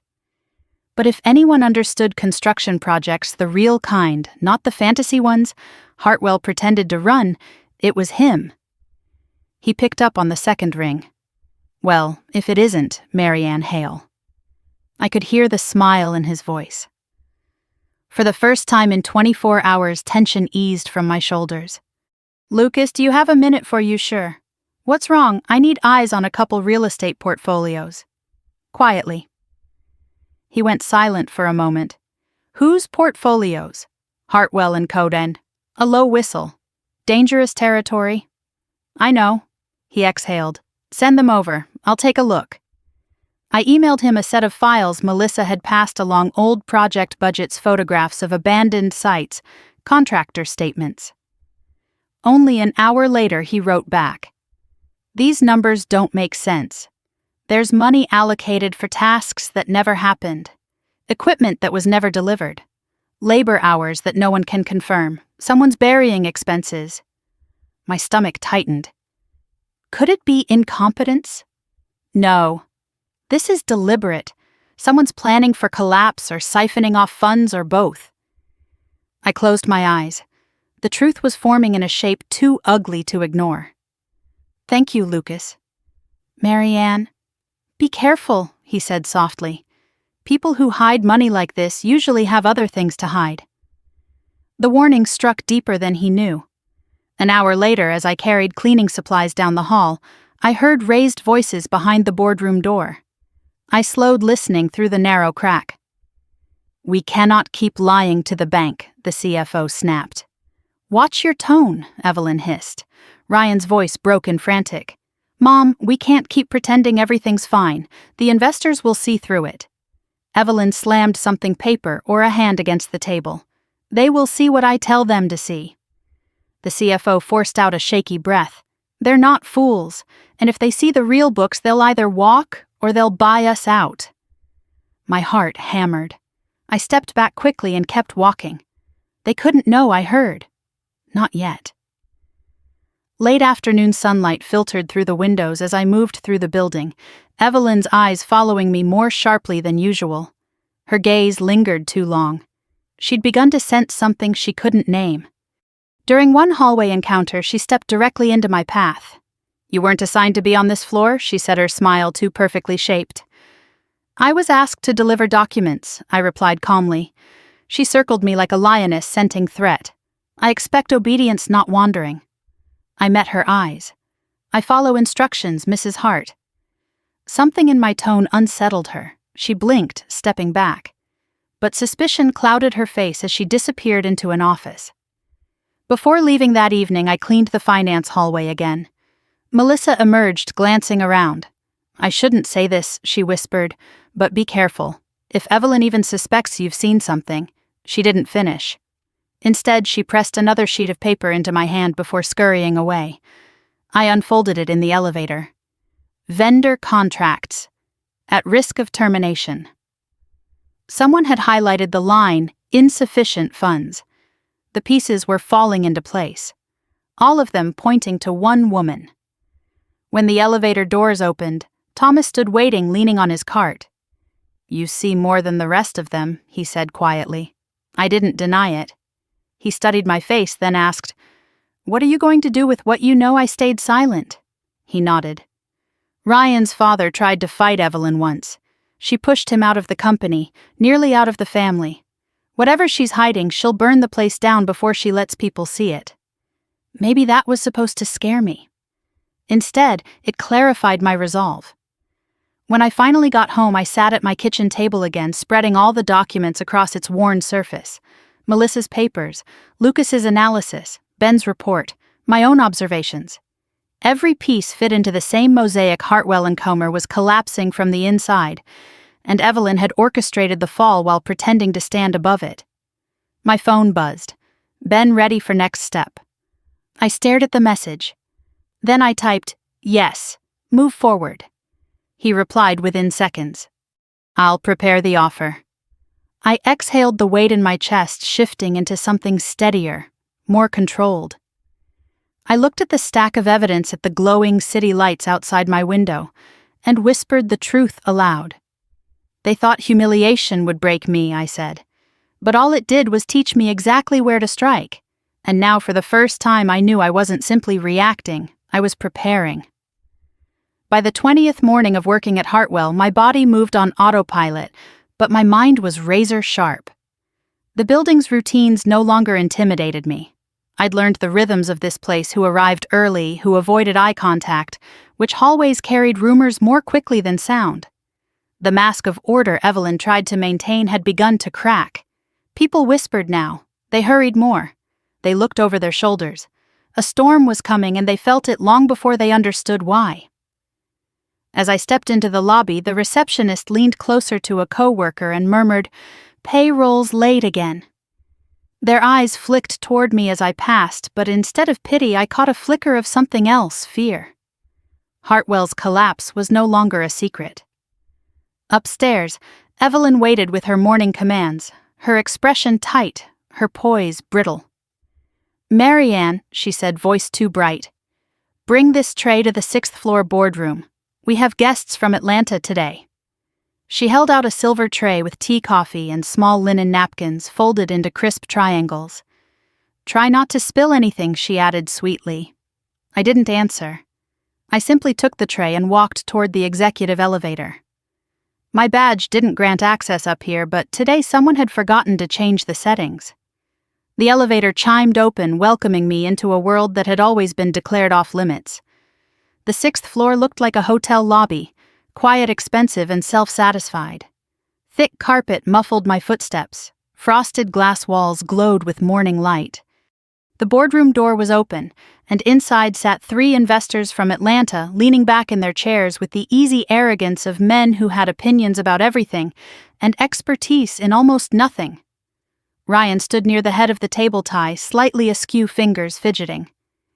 But if anyone understood construction projects, the real kind, not the fantasy ones Hartwell pretended to run, it was him. He picked up on the second ring. Well, if it isn't Marianne Hale. I could hear the smile in his voice. For the first time in 24 hours, tension eased from my shoulders. Lucas, do you have a minute for you? Sure. What's wrong? I need eyes on a couple real estate portfolios. Quietly. He went silent for a moment. Whose portfolios? Hartwell and Coden. A low whistle. Dangerous territory? I know. He exhaled. Send them over. I'll take a look. I emailed him a set of files Melissa had passed along, old project budgets, photographs of abandoned sites, contractor statements. Only an hour later he wrote back. These numbers don't make sense. There's money allocated for tasks that never happened, equipment that was never delivered, labor hours that no one can confirm, someone's burying expenses. My stomach tightened. Could it be incompetence? No. This is deliberate. Someone's planning for collapse or siphoning off funds or both. I closed my eyes. The truth was forming in a shape too ugly to ignore. Thank you, Lucas. Marianne. Be careful, he said softly. People who hide money like this usually have other things to hide. The warning struck deeper than he knew. An hour later, as I carried cleaning supplies down the hall, I heard raised voices behind the boardroom door. I slowed listening through the narrow crack. We cannot keep lying to the bank, the CFO snapped. Watch your tone, Evelyn hissed. Ryan's voice broke in frantic. Mom, we can't keep pretending everything's fine. The investors will see through it. Evelyn slammed something paper or a hand against the table. They will see what I tell them to see. The CFO forced out a shaky breath. They're not fools, and if they see the real books, they'll either walk or they'll buy us out. My heart hammered. I stepped back quickly and kept walking. They couldn't know I heard. Not yet. Late afternoon sunlight filtered through the windows as I moved through the building, Evelyn's eyes following me more sharply than usual. Her gaze lingered too long. She'd begun to sense something she couldn't name. During one hallway encounter, she stepped directly into my path. You weren't assigned to be on this floor, she said, her smile too perfectly shaped. I was asked to deliver documents, I replied calmly. She circled me like a lioness scenting threat. I expect obedience, not wandering. I met her eyes. I follow instructions, Mrs. Hart. Something in my tone unsettled her. She blinked, stepping back. But suspicion clouded her face as she disappeared into an office. Before leaving that evening, I cleaned the finance hallway again. Melissa emerged, glancing around. I shouldn't say this, she whispered, but be careful. If Evelyn even suspects you've seen something. She didn't finish. Instead, she pressed another sheet of paper into my hand before scurrying away. I unfolded it in the elevator. Vendor contracts. At risk of termination. Someone had highlighted the line, insufficient funds. The pieces were falling into place, all of them pointing to one woman. When the elevator doors opened, Thomas stood waiting, leaning on his cart. You see more than the rest of them, he said quietly. I didn't deny it. He studied my face, then asked, What are you going to do with what you know I stayed silent? He nodded. Ryan's father tried to fight Evelyn once. She pushed him out of the company, nearly out of the family. Whatever she's hiding, she'll burn the place down before she lets people see it. Maybe that was supposed to scare me. Instead, it clarified my resolve. When I finally got home, I sat at my kitchen table again, spreading all the documents across its worn surface. Melissa's papers, Lucas's analysis, Ben's report, my own observations. Every piece fit into the same mosaic Hartwell and Comer was collapsing from the inside, and Evelyn had orchestrated the fall while pretending to stand above it. My phone buzzed. Ben ready for next step. I stared at the message. Then I typed, Yes, move forward. He replied within seconds. I'll prepare the offer. I exhaled, the weight in my chest shifting into something steadier, more controlled. I looked at the stack of evidence at the glowing city lights outside my window and whispered the truth aloud. They thought humiliation would break me, I said. But all it did was teach me exactly where to strike. And now for the first time I knew I wasn't simply reacting, I was preparing. By the 20th morning of working at Hartwell, my body moved on autopilot, but my mind was razor sharp. The building's routines no longer intimidated me. I'd learned the rhythms of this place, who arrived early, who avoided eye contact, which hallways carried rumors more quickly than sound. The mask of order Evelyn tried to maintain had begun to crack. People whispered now. They hurried more. They looked over their shoulders. A storm was coming, and they felt it long before they understood why. As I stepped into the lobby, the receptionist leaned closer to a coworker and murmured, "Payroll's late again." Their eyes flicked toward me as I passed, but instead of pity, I caught a flicker of something else, fear. Hartwell's collapse was no longer a secret. Upstairs, Evelyn waited with her morning commands, her expression tight, her poise brittle. "Marianne," she said, voice too bright, "bring this tray to the 6th floor boardroom. We have guests from Atlanta today." She held out a silver tray with tea coffee and small linen napkins folded into crisp triangles. "Try not to spill anything," she added sweetly. I didn't answer. I simply took the tray and walked toward the executive elevator. My badge didn't grant access up here, but today someone had forgotten to change the settings. The elevator chimed open, welcoming me into a world that had always been declared off-limits. The 6th floor looked like a hotel lobby, quiet, expensive, and self-satisfied. Thick carpet muffled my footsteps. Frosted glass walls glowed with morning light. The boardroom door was open, and inside sat 3 investors from Atlanta leaning back in their chairs with the easy arrogance of men who had opinions about everything and expertise in almost nothing. Ryan stood near the head of the table tie, slightly askew, fingers fidgeting.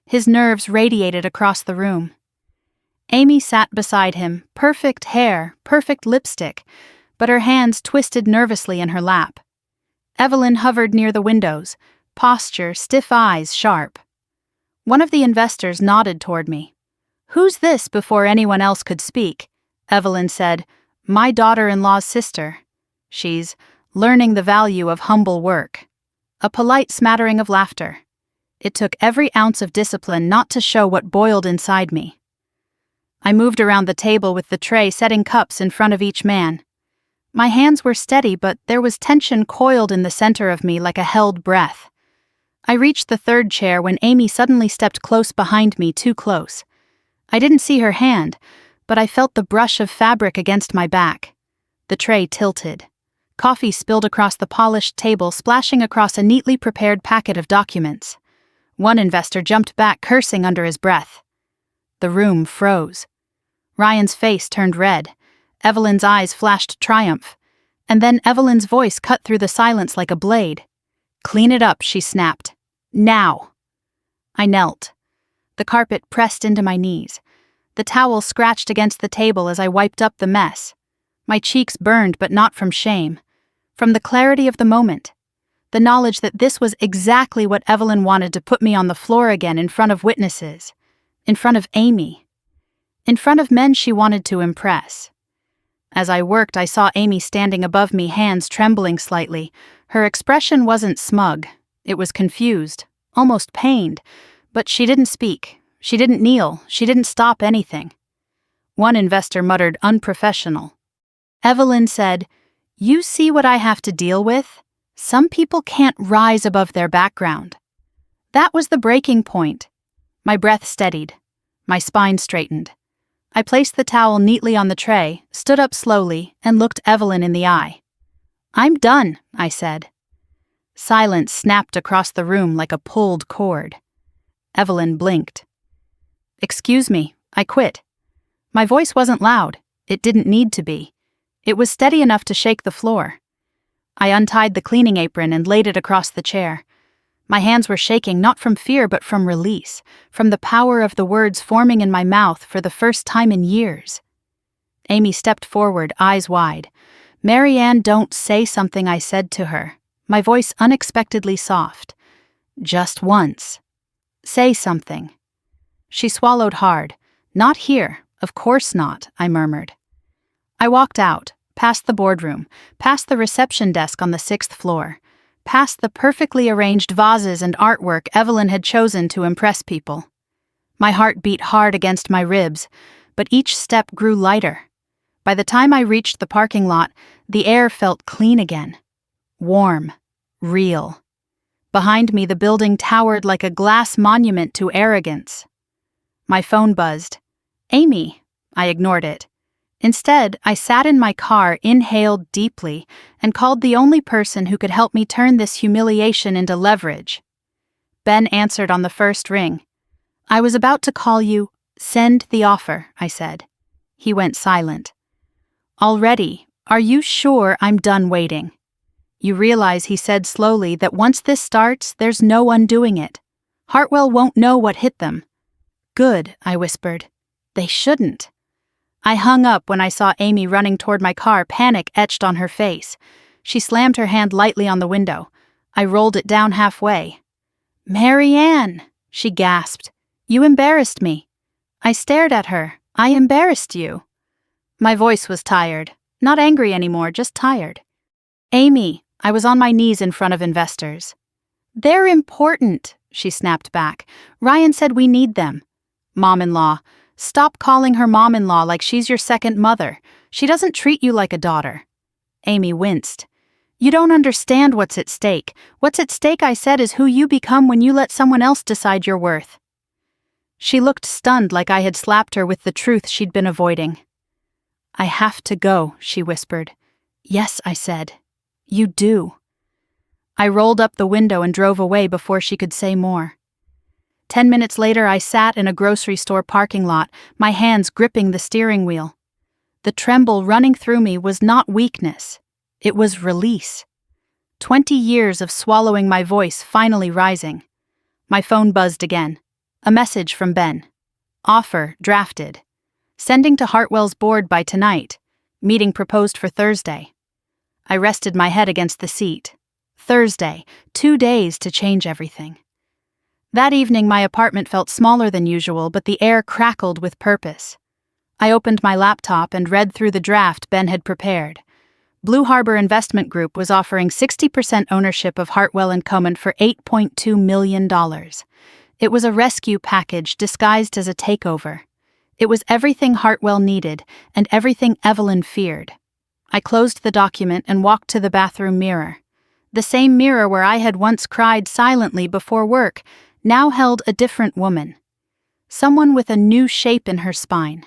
His nerves radiated across the room. Amy sat beside him, perfect hair, perfect lipstick, but her hands twisted nervously in her lap. Evelyn hovered near the windows, posture, stiff eyes sharp. One of the investors nodded toward me. "Who's this?" Before anyone else could speak, Evelyn said, "My daughter-in-law's sister. She's learning the value of humble work." A polite smattering of laughter. It took every ounce of discipline not to show what boiled inside me. I moved around the table with the tray, setting cups in front of each man. My hands were steady, but there was tension coiled in the center of me like a held breath. I reached the 3rd chair when Amy suddenly stepped close behind me, too close. I didn't see her hand, but I felt the brush of fabric against my back. The tray tilted. Coffee spilled across the polished table, splashing across a neatly prepared packet of documents. One investor jumped back, cursing under his breath. The room froze. Ryan's face turned red. Evelyn's eyes flashed triumph. And then Evelyn's voice cut through the silence like a blade. "Clean it up," she snapped. "Now." I knelt. The carpet pressed into my knees. The towel scratched against the table as I wiped up the mess. My cheeks burned, but not from shame. From the clarity of the moment. The knowledge that this was exactly what Evelyn wanted to put me on the floor again in front of witnesses. In front of Amy. In front of men she wanted to impress. As I worked, I saw Amy standing above me, hands trembling slightly. Her expression wasn't smug. It was confused, almost pained. But she didn't speak. She didn't kneel. She didn't stop anything. One investor muttered, "Unprofessional." Evelyn said, "You see what I have to deal with? Some people can't rise above their background." That was the breaking point. My breath steadied. My spine straightened. I placed the towel neatly on the tray, stood up slowly, and looked Evelyn in the eye. "I'm done," I said. Silence snapped across the room like a pulled cord. Evelyn blinked. "Excuse me, I quit." My voice wasn't loud. It didn't need to be. It was steady enough to shake the floor. I untied the cleaning apron and laid it across the chair. My hands were shaking, not from fear but from release, from the power of the words forming in my mouth for the first time in years. Amy stepped forward, eyes wide. "Marianne, don't say something," I said to her, my voice unexpectedly soft. "Just once. Say something." She swallowed hard. "Not here, of course not," I murmured. I walked out, past the boardroom, past the reception desk on the 6th floor. Past the perfectly arranged vases and artwork Evelyn had chosen to impress people. My heart beat hard against my ribs, but each step grew lighter. By the time I reached the parking lot, the air felt clean again. Warm. Real. Behind me, the building towered like a glass monument to arrogance. My phone buzzed. "Amy." I ignored it. Instead, I sat in my car, inhaled deeply, and called the only person who could help me turn this humiliation into leverage. Ben answered on the first ring. "I was about to call you. Send the offer," I said. He went silent. "Already? Are you sure I'm done waiting?" You realize, he said slowly, that once this starts, there's no undoing it. Hartwell won't know what hit them. Good, I whispered. They shouldn't. I hung up when I saw Amy running toward my car, panic etched on her face. She slammed her hand lightly on the window. I rolled it down halfway. "Marianne," she gasped. "You embarrassed me." I stared at her. "I embarrassed you." My voice was tired. Not angry anymore, just tired. "Amy," I was on my knees in front of investors. "They're important," she snapped back. "Ryan said we need them." "Mom-in-law. Stop calling her mom-in-law like she's your second mother. She doesn't treat you like a daughter." Amy winced. "You don't understand what's at stake. What's at stake, I said, is who you become when you let someone else decide your worth." She looked stunned, like I had slapped her with the truth she'd been avoiding. "I have to go," she whispered. "Yes," I said. "You do." I rolled up the window and drove away before she could say more. 10 minutes later, I sat in a grocery store parking lot, my hands gripping the steering wheel. The tremble running through me was not weakness. It was release. 20 years of swallowing my voice finally rising. My phone buzzed again. A message from Ben. Offer drafted. Sending to Hartwell's board by tonight. Meeting proposed for Thursday. I rested my head against the seat. Thursday, 2 days to change everything. That evening, my apartment felt smaller than usual, but the air crackled with purpose. I opened my laptop and read through the draft Ben had prepared. Blue Harbor Investment Group was offering 60% ownership of Hartwell & Common for $8.2 million. It was a rescue package disguised as a takeover. It was everything Hartwell needed and everything Evelyn feared. I closed the document and walked to the bathroom mirror. The same mirror where I had once cried silently before work now held a different woman. Someone with a new shape in her spine.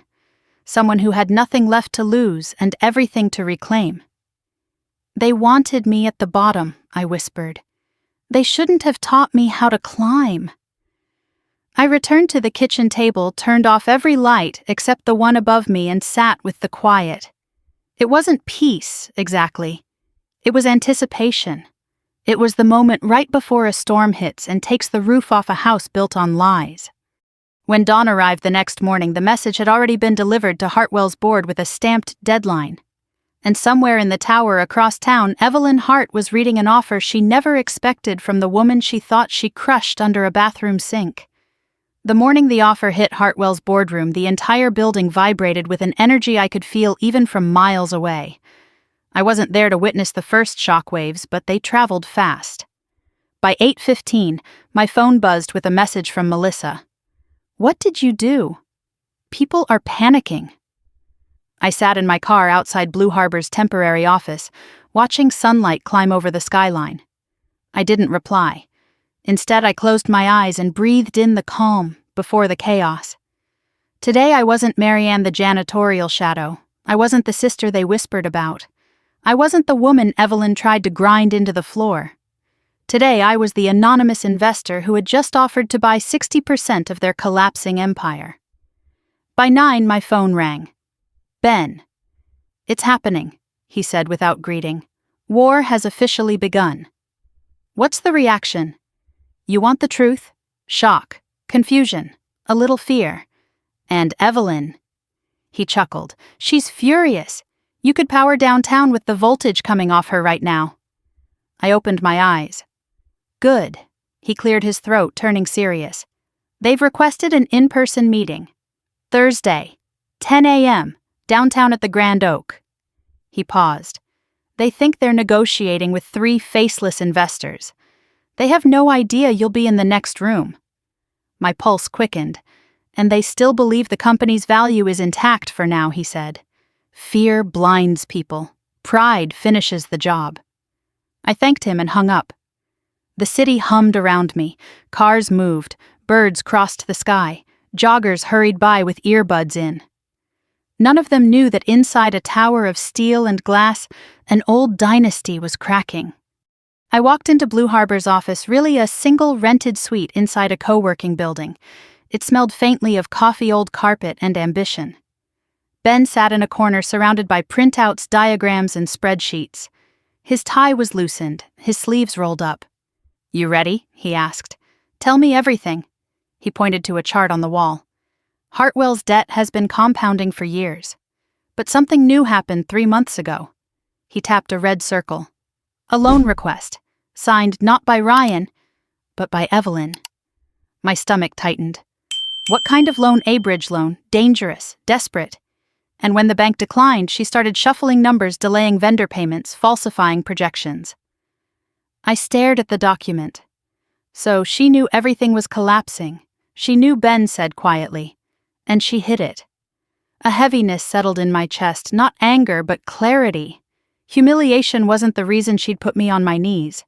Someone who had nothing left to lose and everything to reclaim. "They wanted me at the bottom," I whispered. "They shouldn't have taught me how to climb." I returned to the kitchen table, turned off every light except the one above me, and sat with the quiet. It wasn't peace, exactly. It was anticipation. It was the moment right before a storm hits and takes the roof off a house built on lies. When dawn arrived the next morning, the message had already been delivered to Hartwell's board with a stamped deadline. And somewhere in the tower across town, Evelyn Hart was reading an offer she never expected from the woman she thought she crushed under a bathroom sink. The morning the offer hit Hartwell's boardroom, the entire building vibrated with an energy I could feel even from miles away. I wasn't there to witness the first shockwaves, but they traveled fast. By 8:15, my phone buzzed with a message from Melissa. "What did you do? People are panicking." I sat in my car outside Blue Harbor's temporary office, watching sunlight climb over the skyline. I didn't reply. Instead, I closed my eyes and breathed in the calm before the chaos. Today, I wasn't Marianne the janitorial shadow. I wasn't the sister they whispered about. I wasn't the woman Evelyn tried to grind into the floor. Today, I was the anonymous investor who had just offered to buy 60% of their collapsing empire. By 9, my phone rang. "Ben." "It's happening," he said without greeting. "War has officially begun." "What's the reaction?" "You want the truth?" "Shock, confusion, a little fear. And Evelyn." He chuckled. "She's furious. You could power downtown with the voltage coming off her right now." I opened my eyes. "Good." He cleared his throat, turning serious. "They've requested an in-person meeting. Thursday, 10 a.m., downtown at the Grand Oak." He paused. "They think they're negotiating with 3 faceless investors. They have no idea you'll be in the next room." My pulse quickened. "And they still believe the company's value is intact for now," he said. "Fear blinds people. Pride finishes the job." I thanked him and hung up. The city hummed around me. Cars moved. Birds crossed the sky. Joggers hurried by with earbuds in. None of them knew that inside a tower of steel and glass, an old dynasty was cracking. I walked into Blue Harbor's office, really a single rented suite inside a co-working building. It smelled faintly of coffee, old carpet, and ambition. Ben sat in a corner surrounded by printouts, diagrams, and spreadsheets. His tie was loosened, his sleeves rolled up. "You ready?" he asked. "Tell me everything." He pointed to a chart on the wall. "Hartwell's debt has been compounding for years. But something new happened 3 months ago." He tapped a red circle. "A loan request, signed not by Ryan, but by Evelyn." My stomach tightened. What kind of loan? A bridge loan, dangerous, desperate. And when the bank declined, she started shuffling numbers, delaying vendor payments, falsifying projections. I stared at the document. So she knew everything was collapsing. She knew, Ben said quietly. And she hid it. A heaviness settled in my chest, not anger, but clarity. Humiliation wasn't the reason she'd put me on my knees.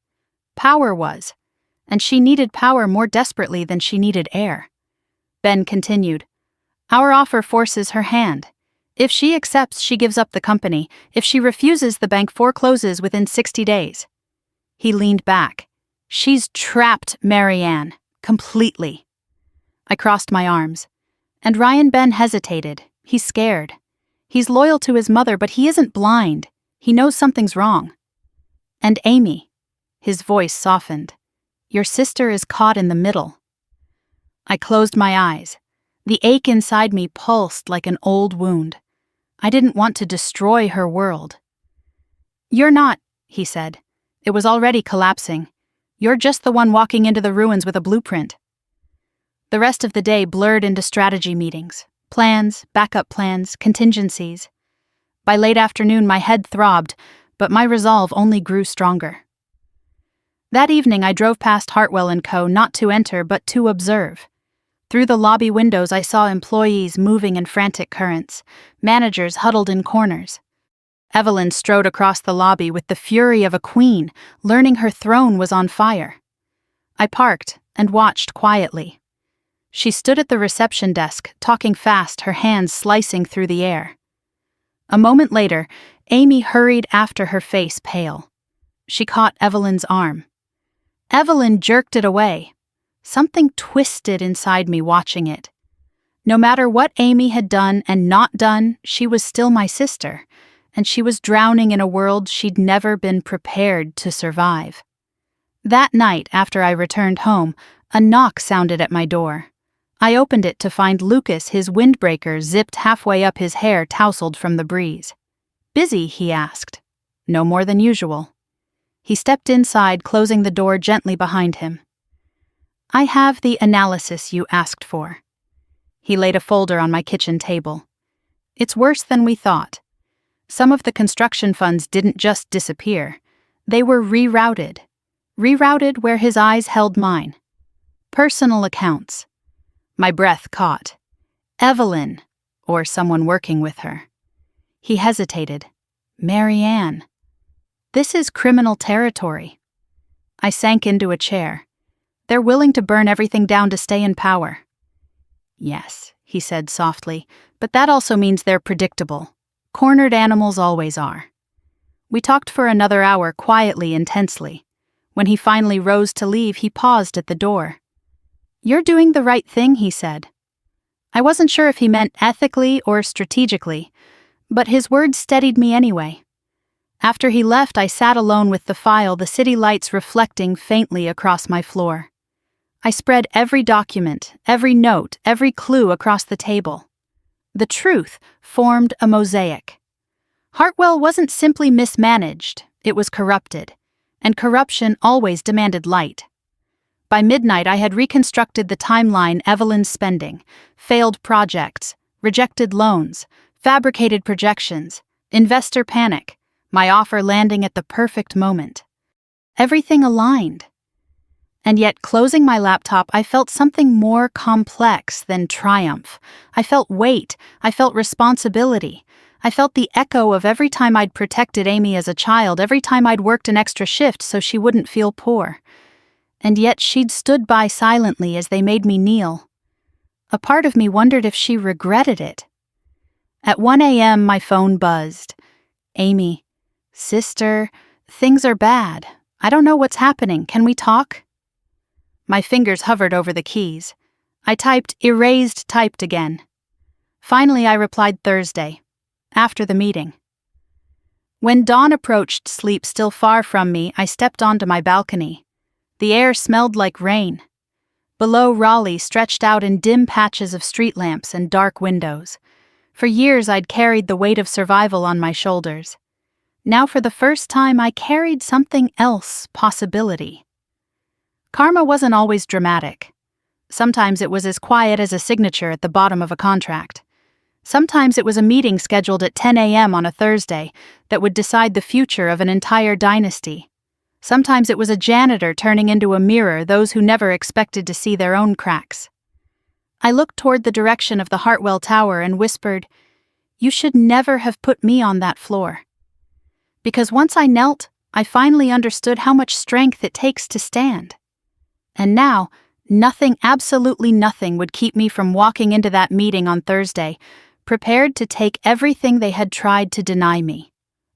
Power was. And she needed power more desperately than she needed air. Ben continued. "Our offer forces her hand. If she accepts, she gives up the company. If she refuses, the bank forecloses within 60 days. He leaned back. "She's trapped Marianne. Completely." I crossed my arms. And Ryan. Ben hesitated. He's scared. He's loyal to his mother, but he isn't blind. He knows something's wrong. "And Amy." His voice softened. "Your sister is caught in the middle." I closed my eyes. The ache inside me pulsed like an old wound. I didn't want to destroy her world. "You're not," he said. "It was already collapsing. You're just the one walking into the ruins with a blueprint." The rest of the day blurred into strategy meetings. Plans, backup plans, contingencies. By late afternoon, my head throbbed, but my resolve only grew stronger. That evening, I drove past Hartwell & Co., not to enter, but to observe. Through the lobby windows, I saw employees moving in frantic currents, managers huddled in corners. Evelyn strode across the lobby with the fury of a queen, learning her throne was on fire. I parked and watched quietly. She stood at the reception desk, talking fast, her hands slicing through the air. A moment later, Amy hurried after, her face pale. She caught Evelyn's arm. Evelyn jerked it away. Something twisted inside me watching it. No matter what Amy had done and not done, she was still my sister, and she was drowning in a world she'd never been prepared to survive. That night, after I returned home, a knock sounded at my door. I opened it to find Lucas, his windbreaker zipped halfway up, his hair tousled from the breeze. "Busy?" he asked. "No more than usual." He stepped inside, closing the door gently behind him. "I have the analysis you asked for." He laid a folder on my kitchen table. "It's worse than we thought. Some of the construction funds didn't just disappear. They were rerouted. Rerouted where his eyes held mine. Personal accounts." My breath caught. Evelyn, or someone working with her. He hesitated. Marianne. This is criminal territory. I sank into a chair. They're willing to burn everything down to stay in power. "Yes," he said softly, "but that also means they're predictable. Cornered animals always are." We talked for another hour, quietly, intensely. When he finally rose to leave, he paused at the door. "You're doing the right thing," he said. I wasn't sure if he meant ethically or strategically, but his words steadied me anyway. After he left, I sat alone with the file, the city lights reflecting faintly across my floor. I spread every document, every note, every clue across the table. The truth formed a mosaic. Hartwell wasn't simply mismanaged, it was corrupted, and corruption always demanded light. By midnight, I had reconstructed the timeline: Evelyn's spending, failed projects, rejected loans, fabricated projections, investor panic, my offer landing at the perfect moment. Everything aligned. And yet, closing my laptop, I felt something more complex than triumph. I felt weight. I felt responsibility. I felt the echo of every time I'd protected Amy as a child, every time I'd worked an extra shift so she wouldn't feel poor. And yet she'd stood by silently as they made me kneel. A part of me wondered if she regretted it. At 1 a.m., my phone buzzed. "Amy, sister, things are bad. I don't know what's happening. Can we talk?" My fingers hovered over the keys. I typed typed again. Finally, I replied Thursday, after the meeting. When dawn approached, sleep still far from me, I stepped onto my balcony. The air smelled like rain. Below, Raleigh stretched out in dim patches of street lamps and dark windows. For years I'd carried the weight of survival on my shoulders. Now for the first time I carried something else, possibility. Karma wasn't always dramatic. Sometimes it was as quiet as a signature at the bottom of a contract. Sometimes it was a meeting scheduled at 10 a.m. on a Thursday that would decide the future of an entire dynasty. Sometimes it was a janitor turning into a mirror those who never expected to see their own cracks. I looked toward the direction of the Hartwell Tower and whispered, "You should never have put me on that floor." Because once I knelt, I finally understood how much strength it takes to stand. And now, nothing, absolutely nothing, would keep me from walking into that meeting on Thursday, prepared to take everything they had tried to deny me.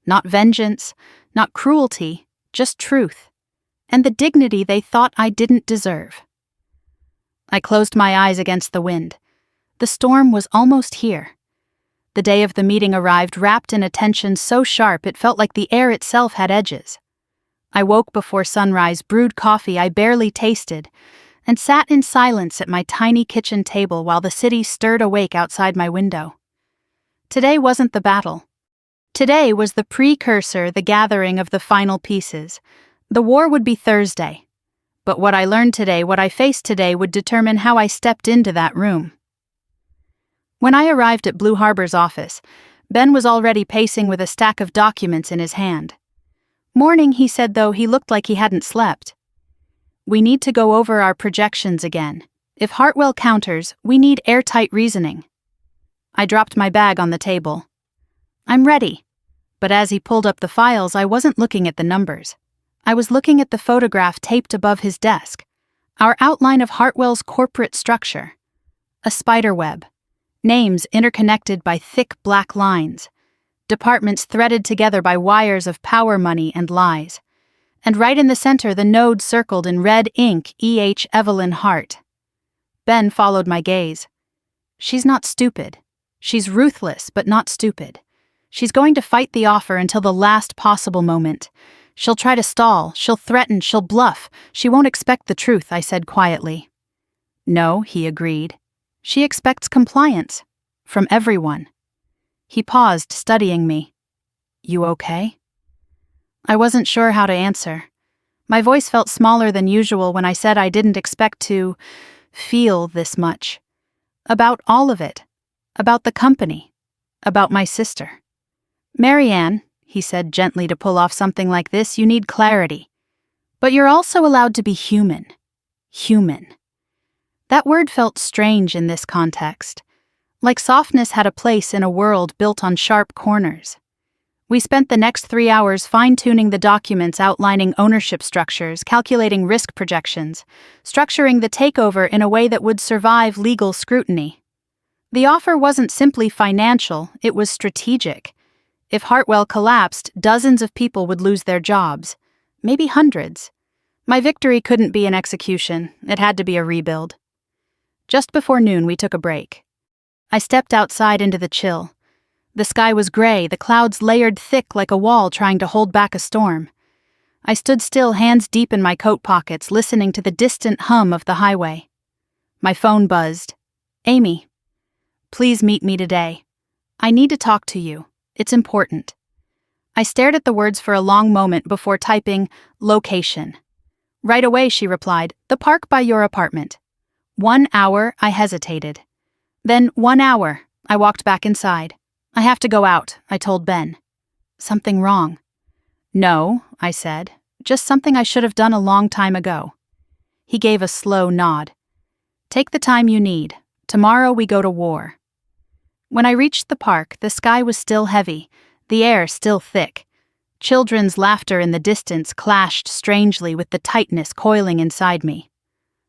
Not vengeance, not cruelty, just truth, and the dignity they thought I didn't deserve. I closed my eyes against the wind. The storm was almost here. The day of the meeting arrived wrapped in a tension so sharp it felt like the air itself had edges. I woke before sunrise, brewed coffee I barely tasted, and sat in silence at my tiny kitchen table while the city stirred awake outside my window. Today wasn't the battle. Today was the precursor, the gathering of the final pieces. The war would be Thursday. But what I learned today, what I faced today, would determine how I stepped into that room. When I arrived at Blue Harbor's office, Ben was already pacing with a stack of documents in his hand. Morning, he said, though he looked like he hadn't slept. "We need to go over our projections again. If Hartwell counters, we need airtight reasoning." I dropped my bag on the table. "I'm ready." But as he pulled up the files, I wasn't looking at the numbers. I was looking at the photograph taped above his desk. Our outline of Hartwell's corporate structure. A spider web. Names interconnected by thick black lines. Departments threaded together by wires of power, money, and lies. And right in the center, the node circled in red ink, E.H. Evelyn Hart. Ben followed my gaze. "She's not stupid. She's ruthless, but not stupid. She's going to fight the offer until the last possible moment. She'll try to stall, she'll threaten, she'll bluff. She won't expect the truth," I said quietly. "No," he agreed. "She expects compliance. From everyone." He paused, studying me. "You okay?" I wasn't sure how to answer. My voice felt smaller than usual when I said I didn't expect to feel this much. About all of it. About the company. About my sister. "Marianne," he said gently, "to pull off something like this, you need clarity. But you're also allowed to be human. Human." That word felt strange in this context. Like softness had a place in a world built on sharp corners. We spent the next 3 hours fine-tuning the documents outlining ownership structures, calculating risk projections, structuring the takeover in a way that would survive legal scrutiny. The offer wasn't simply financial, it was strategic. If Hartwell collapsed, dozens of people would lose their jobs, maybe hundreds. My victory couldn't be an execution, it had to be a rebuild. Just before noon, we took a break. I stepped outside into the chill. The sky was gray, the clouds layered thick like a wall trying to hold back a storm. I stood still, hands deep in my coat pockets, listening to the distant hum of the highway. My phone buzzed. "Amy, please meet me today. I need to talk to you. It's important." I stared at the words for a long moment before typing, "Location." "Right away," she replied, "the park by your apartment." 1 hour, I hesitated. Then 1 hour, I walked back inside. "I have to go out," I told Ben. "Something wrong?" "No," I said, "just something I should have done a long time ago." He gave a slow nod. "Take the time you need. Tomorrow we go to war." When I reached the park, the sky was still heavy, the air still thick. Children's laughter in the distance clashed strangely with the tightness coiling inside me.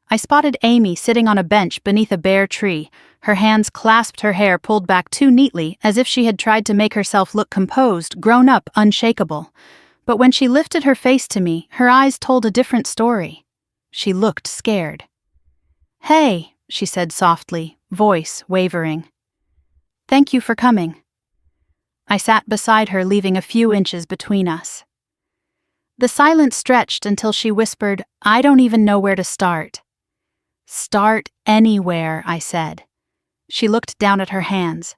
I spotted Amy sitting on a bench beneath a bare tree, her hands clasped, her hair pulled back too neatly, as if she had tried to make herself look composed, grown up, unshakable. But when she lifted her face to me, her eyes told a different story. She looked scared. "Hey," she said softly, voice wavering. "Thank you for coming." I sat beside her, leaving a few inches between us. The silence stretched until she whispered, "I don't even know where to start." "Start anywhere," I said. She looked down at her hands.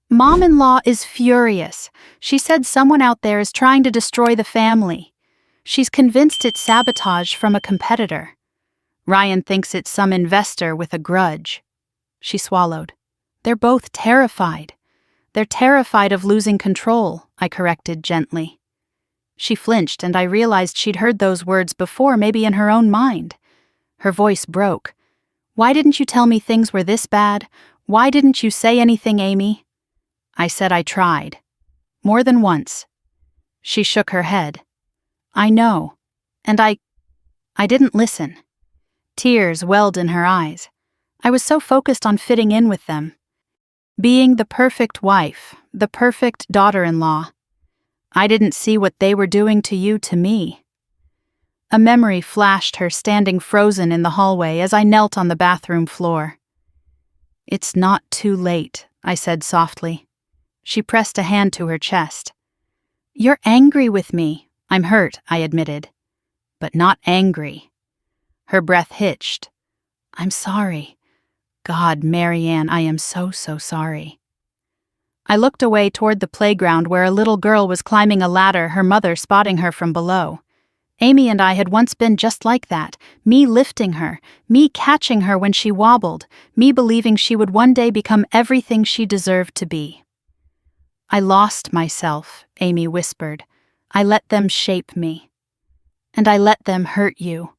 "Mom-in-law is furious. She said someone out there is trying to destroy the family. She's convinced it's sabotage from a competitor. Ryan thinks it's some investor with a grudge." She swallowed. "They're both terrified. They're terrified of losing control," I corrected gently. She flinched, and I realized she'd heard those words before, maybe in her own mind. Her voice broke. "Why didn't you tell me things were this bad? Why didn't you say anything, Amy?" I said I tried. More than once. She shook her head. "I know. And I didn't listen." Tears welled in her eyes. I was so focused on fitting in with them. Being the perfect wife, the perfect daughter-in-law. I didn't see what they were doing to you to me. A memory flashed, her standing frozen in the hallway as I knelt on the bathroom floor. "It's not too late," I said softly. She pressed a hand to her chest. "You're angry with me." "I'm hurt," I admitted. "But not angry." Her breath hitched. "I'm sorry. God, Marianne, I am so sorry." I looked away toward the playground where a little girl was climbing a ladder, her mother spotting her from below. Amy and I had once been just like that, me lifting her, me catching her when she wobbled, me believing she would one day become everything she deserved to be. "I lost myself," Amy whispered. "I let them shape me. And I let them hurt you."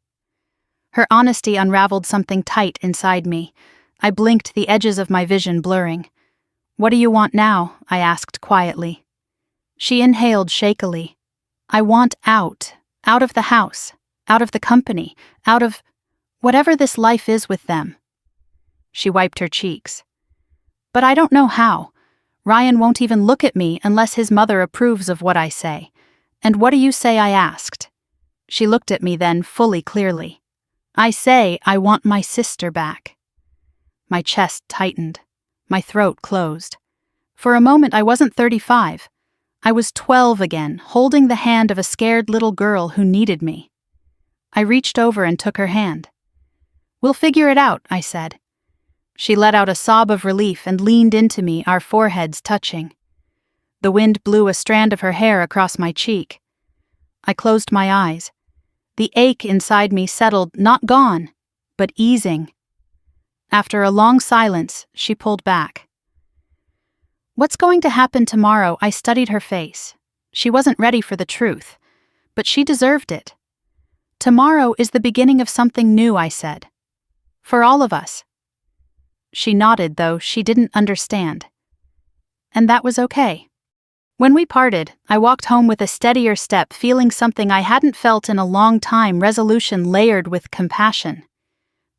Her honesty unraveled something tight inside me. I blinked, the edges of my vision blurring. "What do you want now?" I asked quietly. She inhaled shakily. "I want out of the house, out of the company, out of whatever this life is with them." She wiped her cheeks. "But I don't know how. Ryan won't even look at me unless his mother approves of what I say. And what do you say?" I asked. She looked at me then, fully clearly. "I say I want my sister back." My chest tightened. My throat closed. For a moment I wasn't 35. I was 12 again, holding the hand of a scared little girl who needed me. I reached over and took her hand. "We'll figure it out," I said. She let out a sob of relief and leaned into me, our foreheads touching. The wind blew a strand of her hair across my cheek. I closed my eyes. The ache inside me settled, not gone, but easing. After a long silence, she pulled back. "What's going to happen tomorrow?" I studied her face. She wasn't ready for the truth, but she deserved it. "Tomorrow is the beginning of something new," I said. "For all of us." She nodded, though she didn't understand. And that was okay. When we parted, I walked home with a steadier step, feeling something I hadn't felt in a long time, resolution layered with compassion.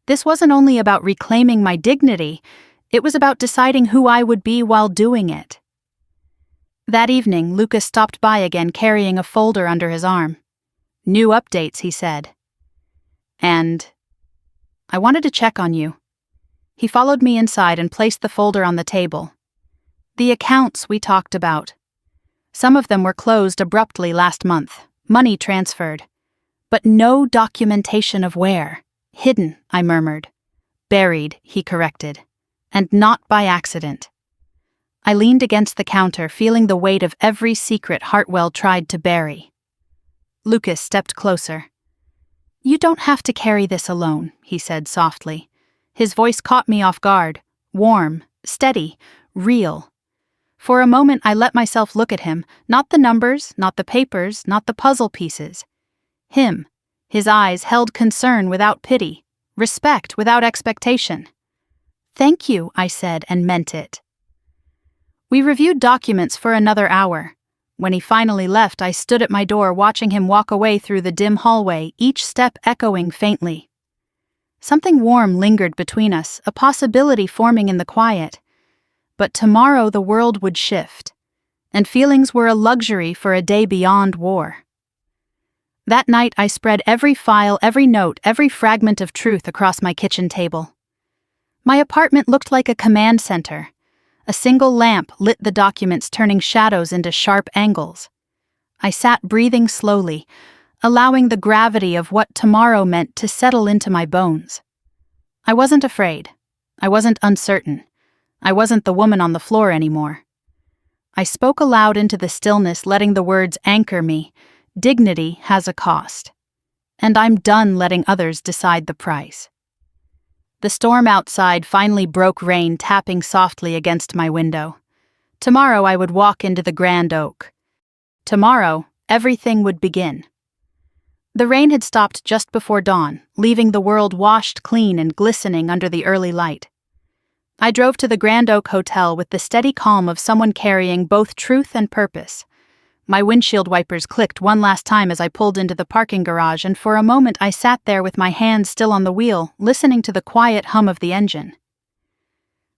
This wasn't only about reclaiming my dignity, it was about deciding who I would be while doing it. That evening, Lucas stopped by again, carrying a folder under his arm. "New updates," he said. "And I wanted to check on you." He followed me inside and placed the folder on the table. "The accounts we talked about. Some of them were closed abruptly last month, money transferred. But no documentation of where. Hidden," I murmured. "Buried," he corrected. "And not by accident." I leaned against the counter, feeling the weight of every secret Hartwell tried to bury. Lucas stepped closer. "You don't have to carry this alone," he said softly. His voice caught me off guard, warm, steady, real. For a moment I let myself look at him, not the numbers, not the papers, not the puzzle pieces. Him. His eyes held concern without pity, respect without expectation. "Thank you," I said, and meant it. We reviewed documents for another hour. When he finally left, I stood at my door watching him walk away through the dim hallway, each step echoing faintly. Something warm lingered between us, a possibility forming in the quiet. But tomorrow the world would shift, and feelings were a luxury for a day beyond war. That night I spread every file, every note, every fragment of truth across my kitchen table. My apartment looked like a command center, A single lamp lit the documents, turning shadows into sharp angles. I sat breathing slowly, allowing the gravity of what tomorrow meant to settle into my bones. I wasn't afraid. I wasn't uncertain. I wasn't the woman on the floor anymore. I spoke aloud into the stillness, letting the words anchor me. Dignity has a cost. And I'm done letting others decide the price. The storm outside finally broke, rain tapping softly against my window. Tomorrow I would walk into the grand oak. Tomorrow, everything would begin. The rain had stopped just before dawn, leaving the world washed clean and glistening under the early light. I drove to the Grand Oak Hotel with the steady calm of someone carrying both truth and purpose. My windshield wipers clicked one last time as I pulled into the parking garage, and for a moment I sat there with my hands still on the wheel, listening to the quiet hum of the engine.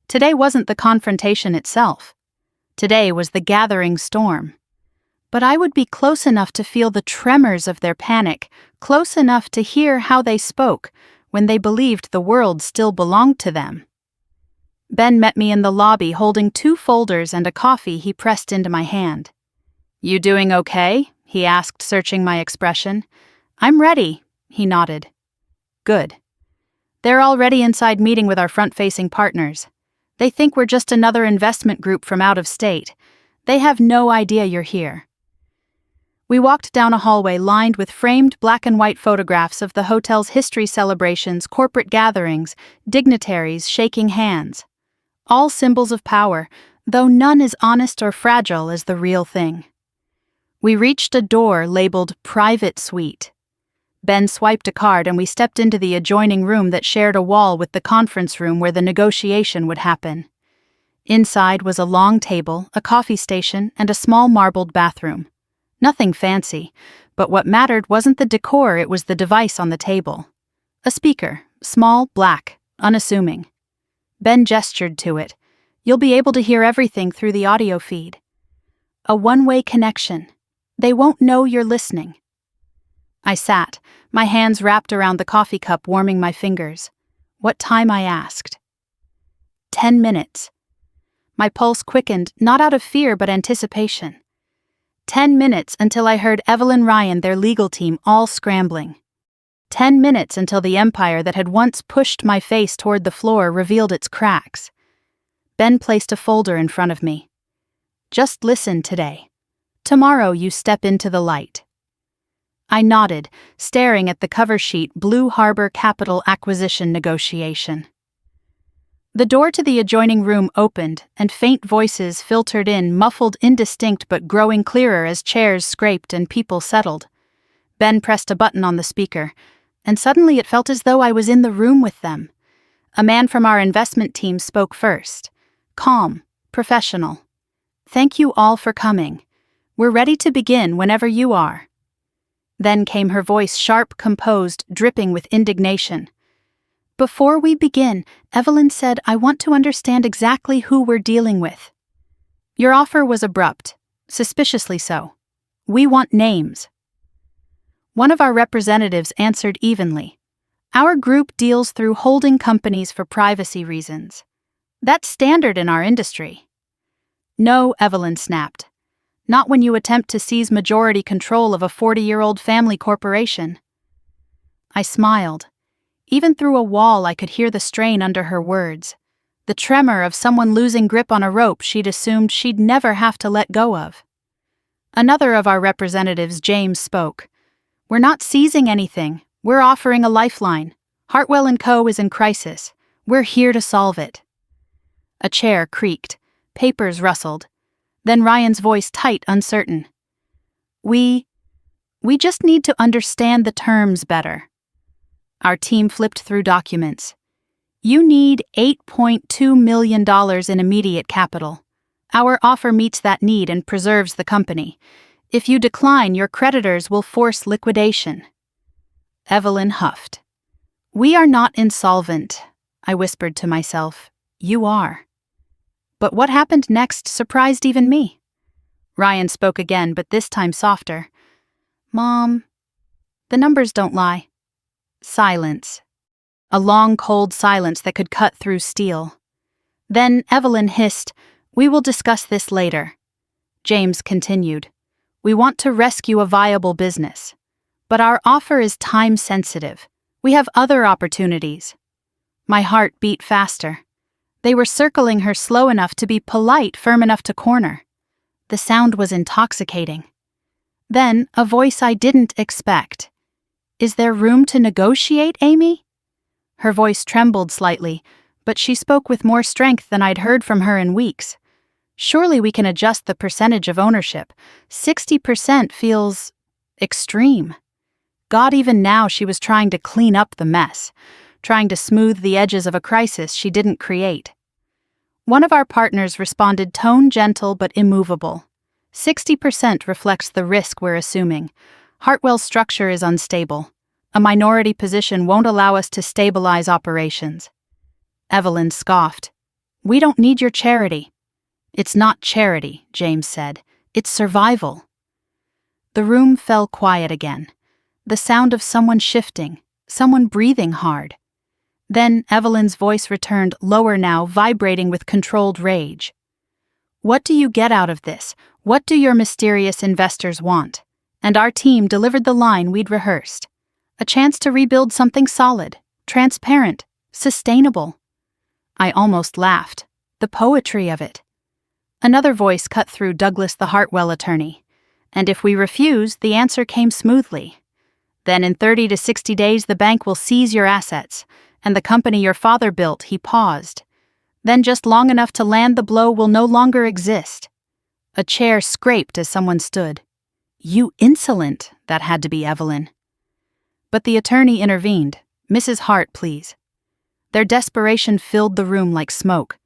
Today wasn't the confrontation itself. Today was the gathering storm. But I would be close enough to feel the tremors of their panic, close enough to hear how they spoke when they believed the world still belonged to them. Ben met me in the lobby, holding 2 folders and a coffee he pressed into my hand. "You doing okay?" he asked, searching my expression. "I'm ready," he nodded. "Good. They're already inside meeting with our front-facing partners. They think we're just another investment group from out of state. They have no idea you're here." We walked down a hallway lined with framed black and white photographs of the hotel's history celebrations, corporate gatherings, dignitaries shaking hands. All symbols of power, though none as honest or fragile as the real thing. We reached a door labeled Private Suite. Ben swiped a card and we stepped into the adjoining room that shared a wall with the conference room where the negotiation would happen. Inside was a long table, a coffee station, and a small marbled bathroom. Nothing fancy, but what mattered wasn't the decor, it was the device on the table. A speaker, small, black, unassuming. Ben gestured to it. "You'll be able to hear everything through the audio feed. A one-way connection. They won't know you're listening." I sat, my hands wrapped around the coffee cup, warming my fingers. What time, I asked. 10 minutes. My pulse quickened, not out of fear but anticipation. 10 minutes until I heard Evelyn Ryan, their legal team, all scrambling. 10 minutes until the empire that had once pushed my face toward the floor revealed its cracks. Ben placed a folder in front of me. "Just listen today. Tomorrow you step into the light." I nodded, staring at the cover sheet, Blue Harbor Capital Acquisition Negotiation. The door to the adjoining room opened, and faint voices filtered in, muffled, indistinct but growing clearer as chairs scraped and people settled. Ben pressed a button on the speaker, and suddenly it felt as though I was in the room with them. A man from our investment team spoke first. Calm, professional. "Thank you all for coming. We're ready to begin whenever you are." Then came her voice, sharp, composed, dripping with indignation. "Before we begin, Evelyn said, I want to understand exactly who we're dealing with." Your offer was abrupt, suspiciously so. "We want names." One of our representatives answered evenly. "Our group deals through holding companies for privacy reasons. That's standard in our industry." "No," Evelyn snapped. "Not when you attempt to seize majority control of a 40-year-old family corporation." I smiled. Even through a wall I could hear the strain under her words, the tremor of someone losing grip on a rope she'd assumed she'd never have to let go of. Another of our representatives, James, spoke. "We're not seizing anything. We're offering a lifeline. Hartwell & Co. is in crisis. We're here to solve it." A chair creaked. Papers rustled. Then Ryan's voice, tight, uncertain. We just need to understand the terms better." Our team flipped through documents. "You need $8.2 million in immediate capital. Our offer meets that need and preserves the company. If you decline, your creditors will force liquidation." Evelyn huffed. "We are not insolvent," I whispered to myself. "You are." But what happened next surprised even me. Ryan spoke again, but this time softer. "Mom, the numbers don't lie." Silence. A long, cold silence that could cut through steel. Then Evelyn hissed, "We will discuss this later." James continued. "We want to rescue a viable business. But our offer is time-sensitive. We have other opportunities." My heart beat faster. They were circling her slow enough to be polite, firm enough to corner. The sound was intoxicating. Then, a voice I didn't expect. "Is there room to negotiate, Amy?" Her voice trembled slightly, but she spoke with more strength than I'd heard from her in weeks. "Surely we can adjust the percentage of ownership. 60% feels extreme." God, even now she was trying to clean up the mess, trying to smooth the edges of a crisis she didn't create. One of our partners responded, tone gentle but immovable. 60% reflects the risk we're assuming. Hartwell's structure is unstable. A minority position won't allow us to stabilize operations. Evelyn scoffed. "We don't need your charity." "It's not charity," James said. "It's survival." The room fell quiet again. The sound of someone shifting, someone breathing hard. Then Evelyn's voice returned, lower now, vibrating with controlled rage. "What do you get out of this? What do your mysterious investors want?" And our team delivered the line we'd rehearsed. A chance to rebuild something solid, transparent, sustainable. I almost laughed. The poetry of it. Another voice cut through, Douglas, the Hartwell attorney. "And if we refuse," the answer came smoothly. "Then in 30 to 60 days the bank will seize your assets, and the company your father built." He paused. "Then just long enough to land the blow will no longer exist." A chair scraped as someone stood. "You insolent," that had to be Evelyn. But the attorney intervened. "Mrs. Hart, please." Their desperation filled the room like smoke.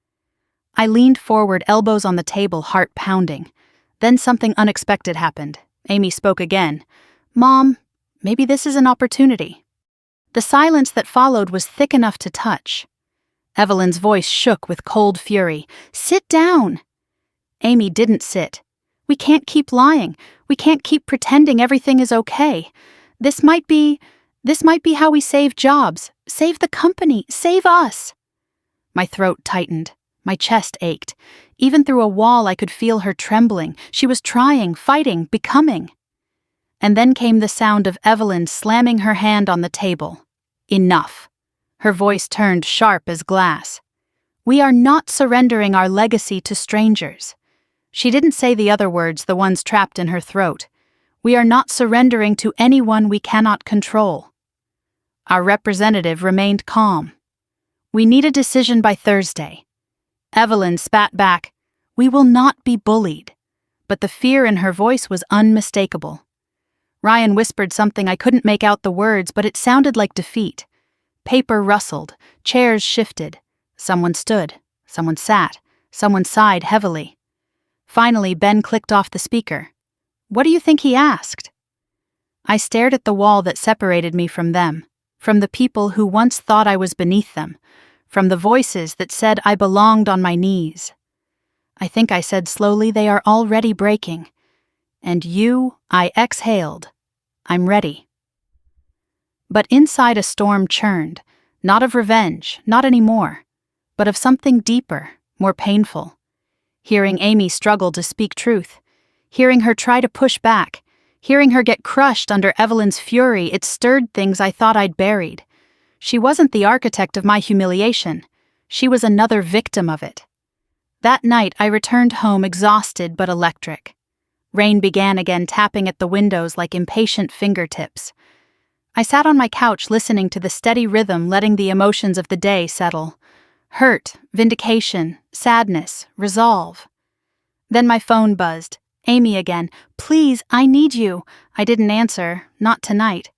I leaned forward, elbows on the table, heart pounding. Then something unexpected happened. Amy spoke again. "Mom, maybe this is an opportunity." The silence that followed was thick enough to touch. Evelyn's voice shook with cold fury. "Sit down!" Amy didn't sit. "We can't keep lying. We can't keep pretending everything is okay. This might be how we save jobs, save the company, save us." My throat tightened. My chest ached. Even through a wall I could feel her trembling. She was trying, fighting, becoming. And then came the sound of Evelyn slamming her hand on the table. "Enough." Her voice turned sharp as glass. "We are not surrendering our legacy to strangers." She didn't say the other words, the ones trapped in her throat. "We are not surrendering to anyone we cannot control." Our representative remained calm. "We need a decision by Thursday." Evelyn spat back. "We will not be bullied." But the fear in her voice was unmistakable. Ryan whispered something. I couldn't make out the words, but it sounded like defeat. Paper rustled, chairs shifted. Someone stood, someone sat, someone sighed heavily. Finally, Ben clicked off the speaker. "What do you think he asked?" I stared at the wall that separated me from them, from the people who once thought I was beneath them, from the voices that said I belonged on my knees. I think I said slowly, "They are already breaking." "And you," I exhaled, "I'm ready." But inside a storm churned, not of revenge, not anymore, but of something deeper, more painful. Hearing Amy struggle to speak truth, hearing her try to push back, hearing her get crushed under Evelyn's fury, it stirred things I thought I'd buried. She wasn't the architect of my humiliation. She was another victim of it. That night I returned home exhausted but electric. Rain began again, tapping at the windows like impatient fingertips. I sat on my couch listening to the steady rhythm, letting the emotions of the day settle. Hurt, vindication, sadness, resolve. Then my phone buzzed. Amy again. "Please, I need you." I didn't answer, not tonight.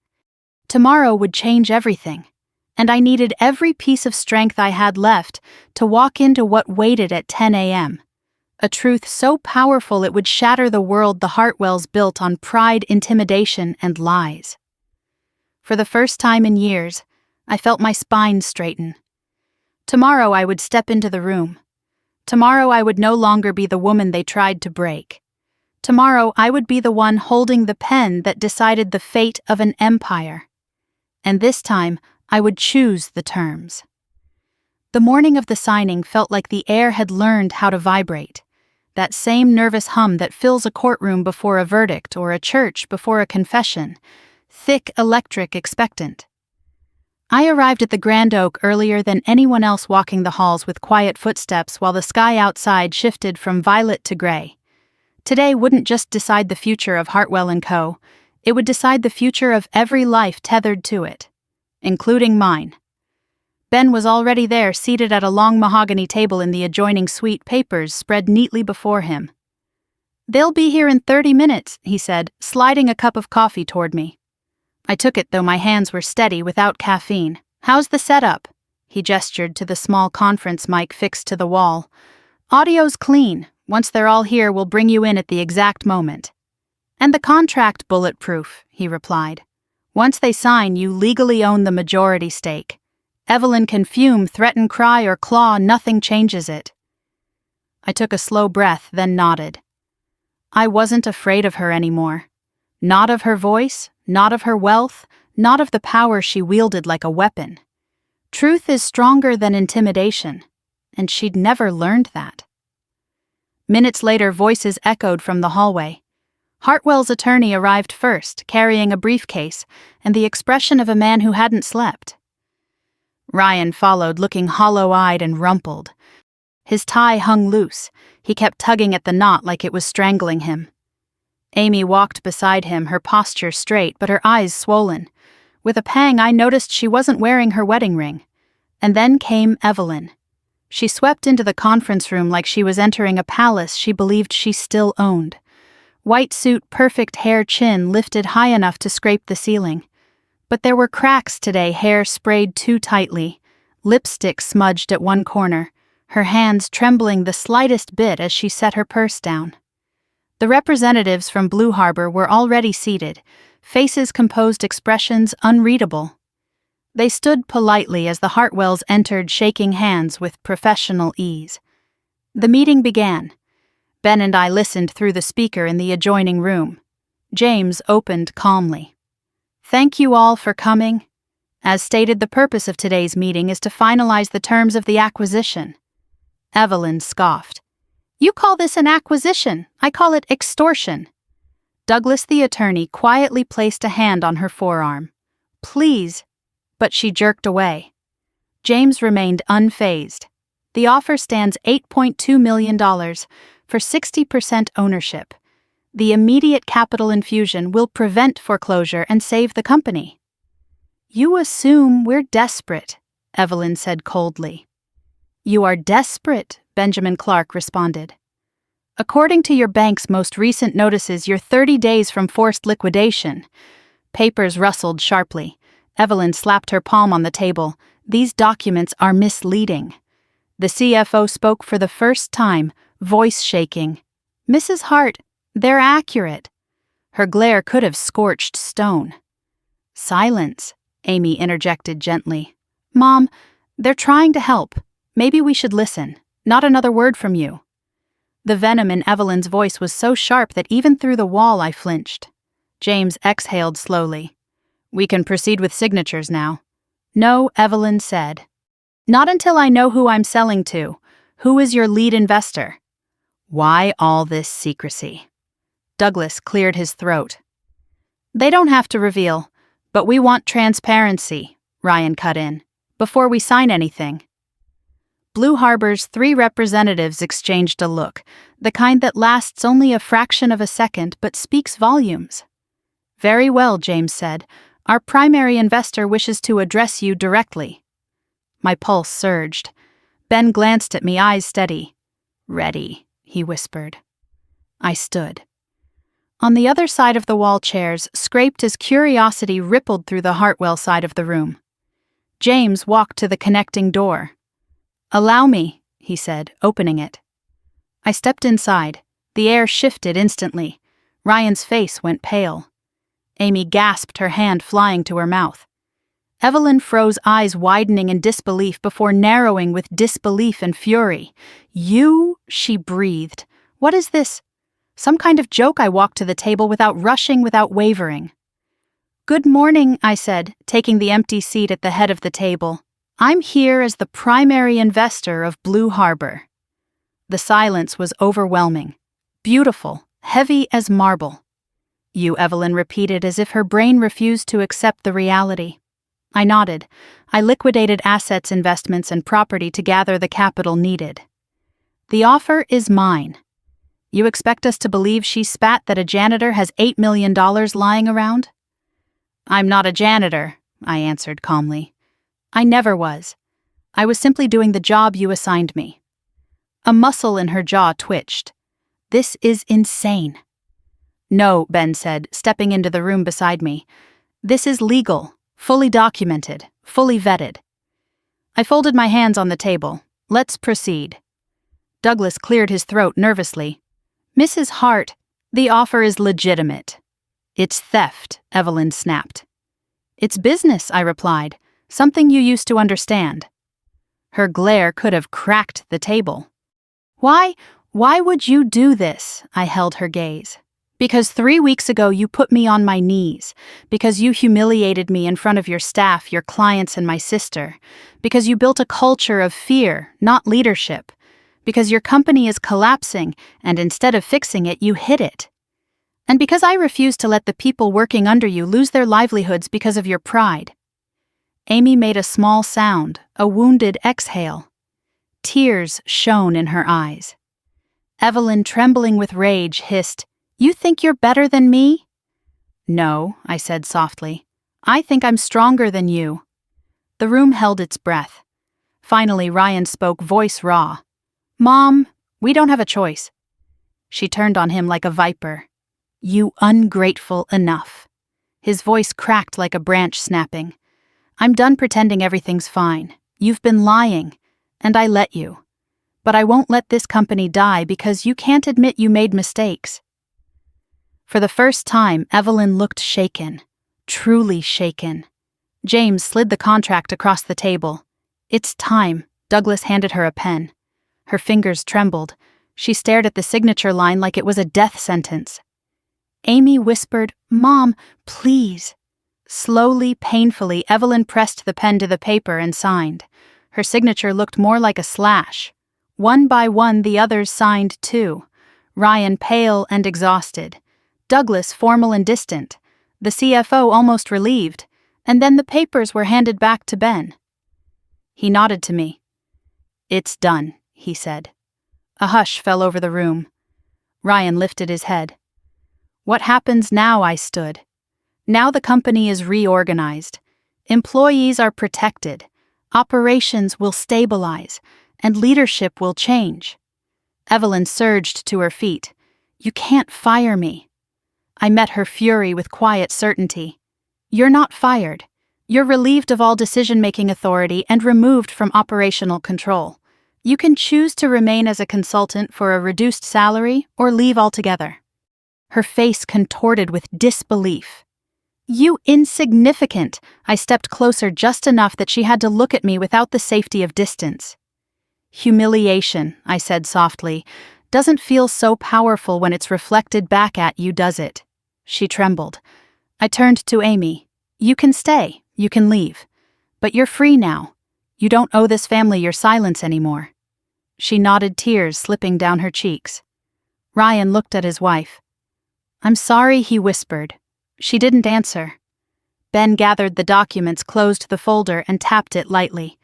Tomorrow would change everything, and I needed every piece of strength I had left to walk into what waited at 10 a.m. A truth so powerful it would shatter the world the Hartwells built on pride, intimidation, and lies. For the first time in years, I felt my spine straighten. Tomorrow I would step into the room. Tomorrow I would no longer be the woman they tried to break. Tomorrow I would be the one holding the pen that decided the fate of an empire. And this time I would choose the terms. The morning of the signing felt like the air had learned how to vibrate. that same nervous hum that fills a courtroom before a verdict or a church before a confession, thick, electric, expectant. I arrived at the Grand Oak earlier than anyone else, walking the halls with quiet footsteps while the sky outside shifted from violet to gray. Today wouldn't just decide the future of Hartwell & Co., it would decide the future of every life tethered to it, including mine. Ben was already there, seated at a long mahogany table in the adjoining suite, papers spread neatly before him. "They'll be here in 30 minutes, he said, sliding a cup of coffee toward me. I took it, though my hands were steady without caffeine. "How's the setup?" He gestured to the small conference mic fixed to the wall. "Audio's clean. Once they're all here, we'll bring you in at the exact moment." "And the contract bulletproof," he replied. "Once they sign, you legally own the majority stake. Evelyn can fume, threaten, cry, or claw, nothing changes it." I took a slow breath, then nodded. I wasn't afraid of her anymore. Not of her voice, not of her wealth, not of the power she wielded like a weapon. Truth is stronger than intimidation, and she'd never learned that. Minutes later, voices echoed from the hallway. Hartwell's attorney arrived first, carrying a briefcase and the expression of a man who hadn't slept. Ryan followed, looking hollow-eyed and rumpled. His tie hung loose. He kept tugging at the knot like it was strangling him. Amy walked beside him, her posture straight but her eyes swollen. With a pang, I noticed she wasn't wearing her wedding ring. And then came Evelyn. She swept into the conference room like she was entering a palace she believed she still owned. White suit, perfect hair, chin lifted high enough to scrape the ceiling. But there were cracks today, hair sprayed too tightly, lipstick smudged at one corner, her hands trembling the slightest bit as she set her purse down. The representatives from Blue Harbor were already seated, faces composed, expressions unreadable. They stood politely as the Hartwells entered, shaking hands with professional ease. The meeting began. Ben and I listened through the speaker in the adjoining room. James opened calmly. "Thank you all for coming. As stated, the purpose of today's meeting is to finalize the terms of the acquisition." Evelyn scoffed. "You call this an acquisition? I call it extortion." Douglas, the attorney, quietly placed a hand on her forearm. "Please," but she jerked away. James remained unfazed. "The offer stands $8.2 million for 60% ownership. The immediate capital infusion will prevent foreclosure and save the company." "You assume we're desperate," Evelyn said coldly. "You are desperate," Benjamin Clark responded. "According to your bank's most recent notices, you're 30 days from forced liquidation." Papers rustled sharply. Evelyn slapped her palm on the table. "These documents are misleading." The CFO spoke for the first time, voice shaking. "Mrs. Hart, they're accurate." Her glare could have scorched stone. "Silence," Amy interjected gently. "Mom, they're trying to help. Maybe we should listen. Not another word from you." The venom in Evelyn's voice was so sharp that even through the wall I flinched. James exhaled slowly. "We can proceed with signatures now." "No," Evelyn said. "Not until I know who I'm selling to. Who is your lead investor?" "Why all this secrecy?" Douglas cleared his throat. "They don't have to reveal, but we want transparency," Ryan cut in, "before we sign anything." Blue Harbor's 3 representatives exchanged a look, the kind that lasts only a fraction of a second but speaks volumes. "Very well," James said. "Our primary investor wishes to address you directly." My pulse surged. Ben glanced at me, eyes steady. "Ready," he whispered. I stood. On the other side of the wall, chairs scraped as curiosity rippled through the Hartwell side of the room. James walked to the connecting door. "Allow me," he said, opening it. I stepped inside. The air shifted instantly. Ryan's face went pale. Amy gasped, her hand flying to her mouth. Evelyn froze, eyes widening in disbelief before narrowing with disbelief and fury. "You?" she breathed. "What is this? Some kind of joke?" I walked to the table without rushing, without wavering. "Good morning," I said, taking the empty seat at the head of the table. "I'm here as the primary investor of Blue Harbor." The silence was overwhelming. Beautiful, heavy as marble. "You," Evelyn repeated as if her brain refused to accept the reality. I nodded. I liquidated assets, investments, and property to gather the capital needed. "The offer is mine." "You expect us to believe she spat that a janitor has $8 million lying around?" "I'm not a janitor," I answered calmly. "I never was. I was simply doing the job you assigned me." A muscle in her jaw twitched. "This is insane." "No," Ben said, stepping into the room beside me. "This is legal, fully documented, fully vetted." I folded my hands on the table. "Let's proceed." Douglas cleared his throat nervously. "Mrs. Hart, the offer is legitimate." "It's theft," Evelyn snapped. "It's business," I replied. "Something you used to understand." Her glare could have cracked the table. Why would you do this?" I held her gaze. "Because 3 weeks ago you put me on my knees. Because you humiliated me in front of your staff, your clients, and my sister. Because you built a culture of fear, not leadership. Because your company is collapsing, and instead of fixing it, you hid it. And because I refuse to let the people working under you lose their livelihoods because of your pride." Amy made a small sound, a wounded exhale. Tears shone in her eyes. Evelyn, trembling with rage, hissed, "You think you're better than me?" "No," I said softly. "I think I'm stronger than you." The room held its breath. Finally, Ryan spoke, voice raw. "Mom, we don't have a choice." She turned on him like a viper. "You ungrateful enough." His voice cracked like a branch snapping. "I'm done pretending everything's fine. You've been lying, and I let you. But I won't let this company die because you can't admit you made mistakes." For the first time, Evelyn looked shaken, truly shaken. James slid the contract across the table. "It's time." Douglas handed her a pen. Her fingers trembled. She stared at the signature line like it was a death sentence. Amy whispered, "Mom, please." Slowly, painfully, Evelyn pressed the pen to the paper and signed. Her signature looked more like a slash. One by one, the others signed too. Ryan pale and exhausted. Douglas formal and distant. The CFO almost relieved. And then the papers were handed back to Ben. He nodded to me. "It's done," he said. A hush fell over the room. Ryan lifted his head. "What happens now?" I stood. "Now the company is reorganized. Employees are protected. Operations will stabilize, and leadership will change." Evelyn surged to her feet. "You can't fire me." I met her fury with quiet certainty. "You're not fired. You're relieved of all decision-making authority and removed from operational control. You can choose to remain as a consultant for a reduced salary or leave altogether." Her face contorted with disbelief. "You insignificant!" I stepped closer just enough that she had to look at me without the safety of distance. "Humiliation," I said softly, "doesn't feel so powerful when it's reflected back at you, does it?" She trembled. I turned to Amy. "You can stay, you can leave. But you're free now. You don't owe this family your silence anymore." She nodded, tears slipping down her cheeks. Ryan looked at his wife. "I'm sorry," he whispered. She didn't answer. Ben gathered the documents, closed the folder, and tapped it lightly.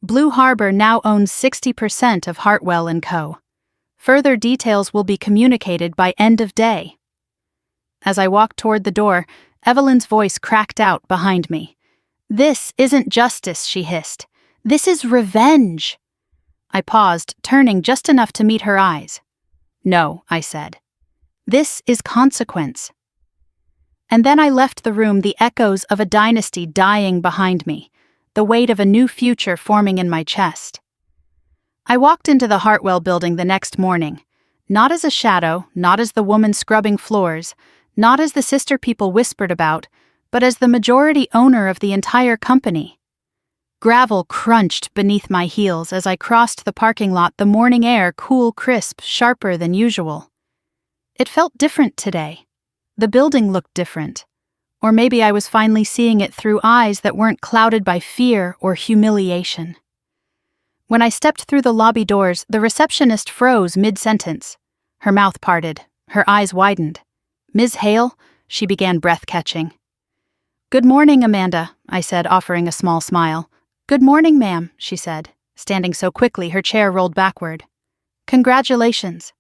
Blue Harbor now owns 60% of Hartwell & Co. Further details will be communicated by end of day. As I walked toward the door, Evelyn's voice cracked out behind me. "This isn't justice," she hissed. "This is revenge." I paused, turning just enough to meet her eyes. "No," I said. "This is consequence." And then I left the room, the echoes of a dynasty dying behind me, the weight of a new future forming in my chest. I walked into the Hartwell building the next morning, not as a shadow, not as the woman scrubbing floors, not as the sister people whispered about, but as the majority owner of the entire company. Gravel crunched beneath my heels as I crossed the parking lot, the morning air cool, crisp, sharper than usual. It felt different today. The building looked different. Or maybe I was finally seeing it through eyes that weren't clouded by fear or humiliation. When I stepped through the lobby doors, the receptionist froze mid-sentence. Her mouth parted, her eyes widened. "Ms. Hale?" she began breath-catching. "Good morning, Amanda," I said, offering a small smile. "Good morning, ma'am," she said, standing so quickly her chair rolled backward. "Congratulations."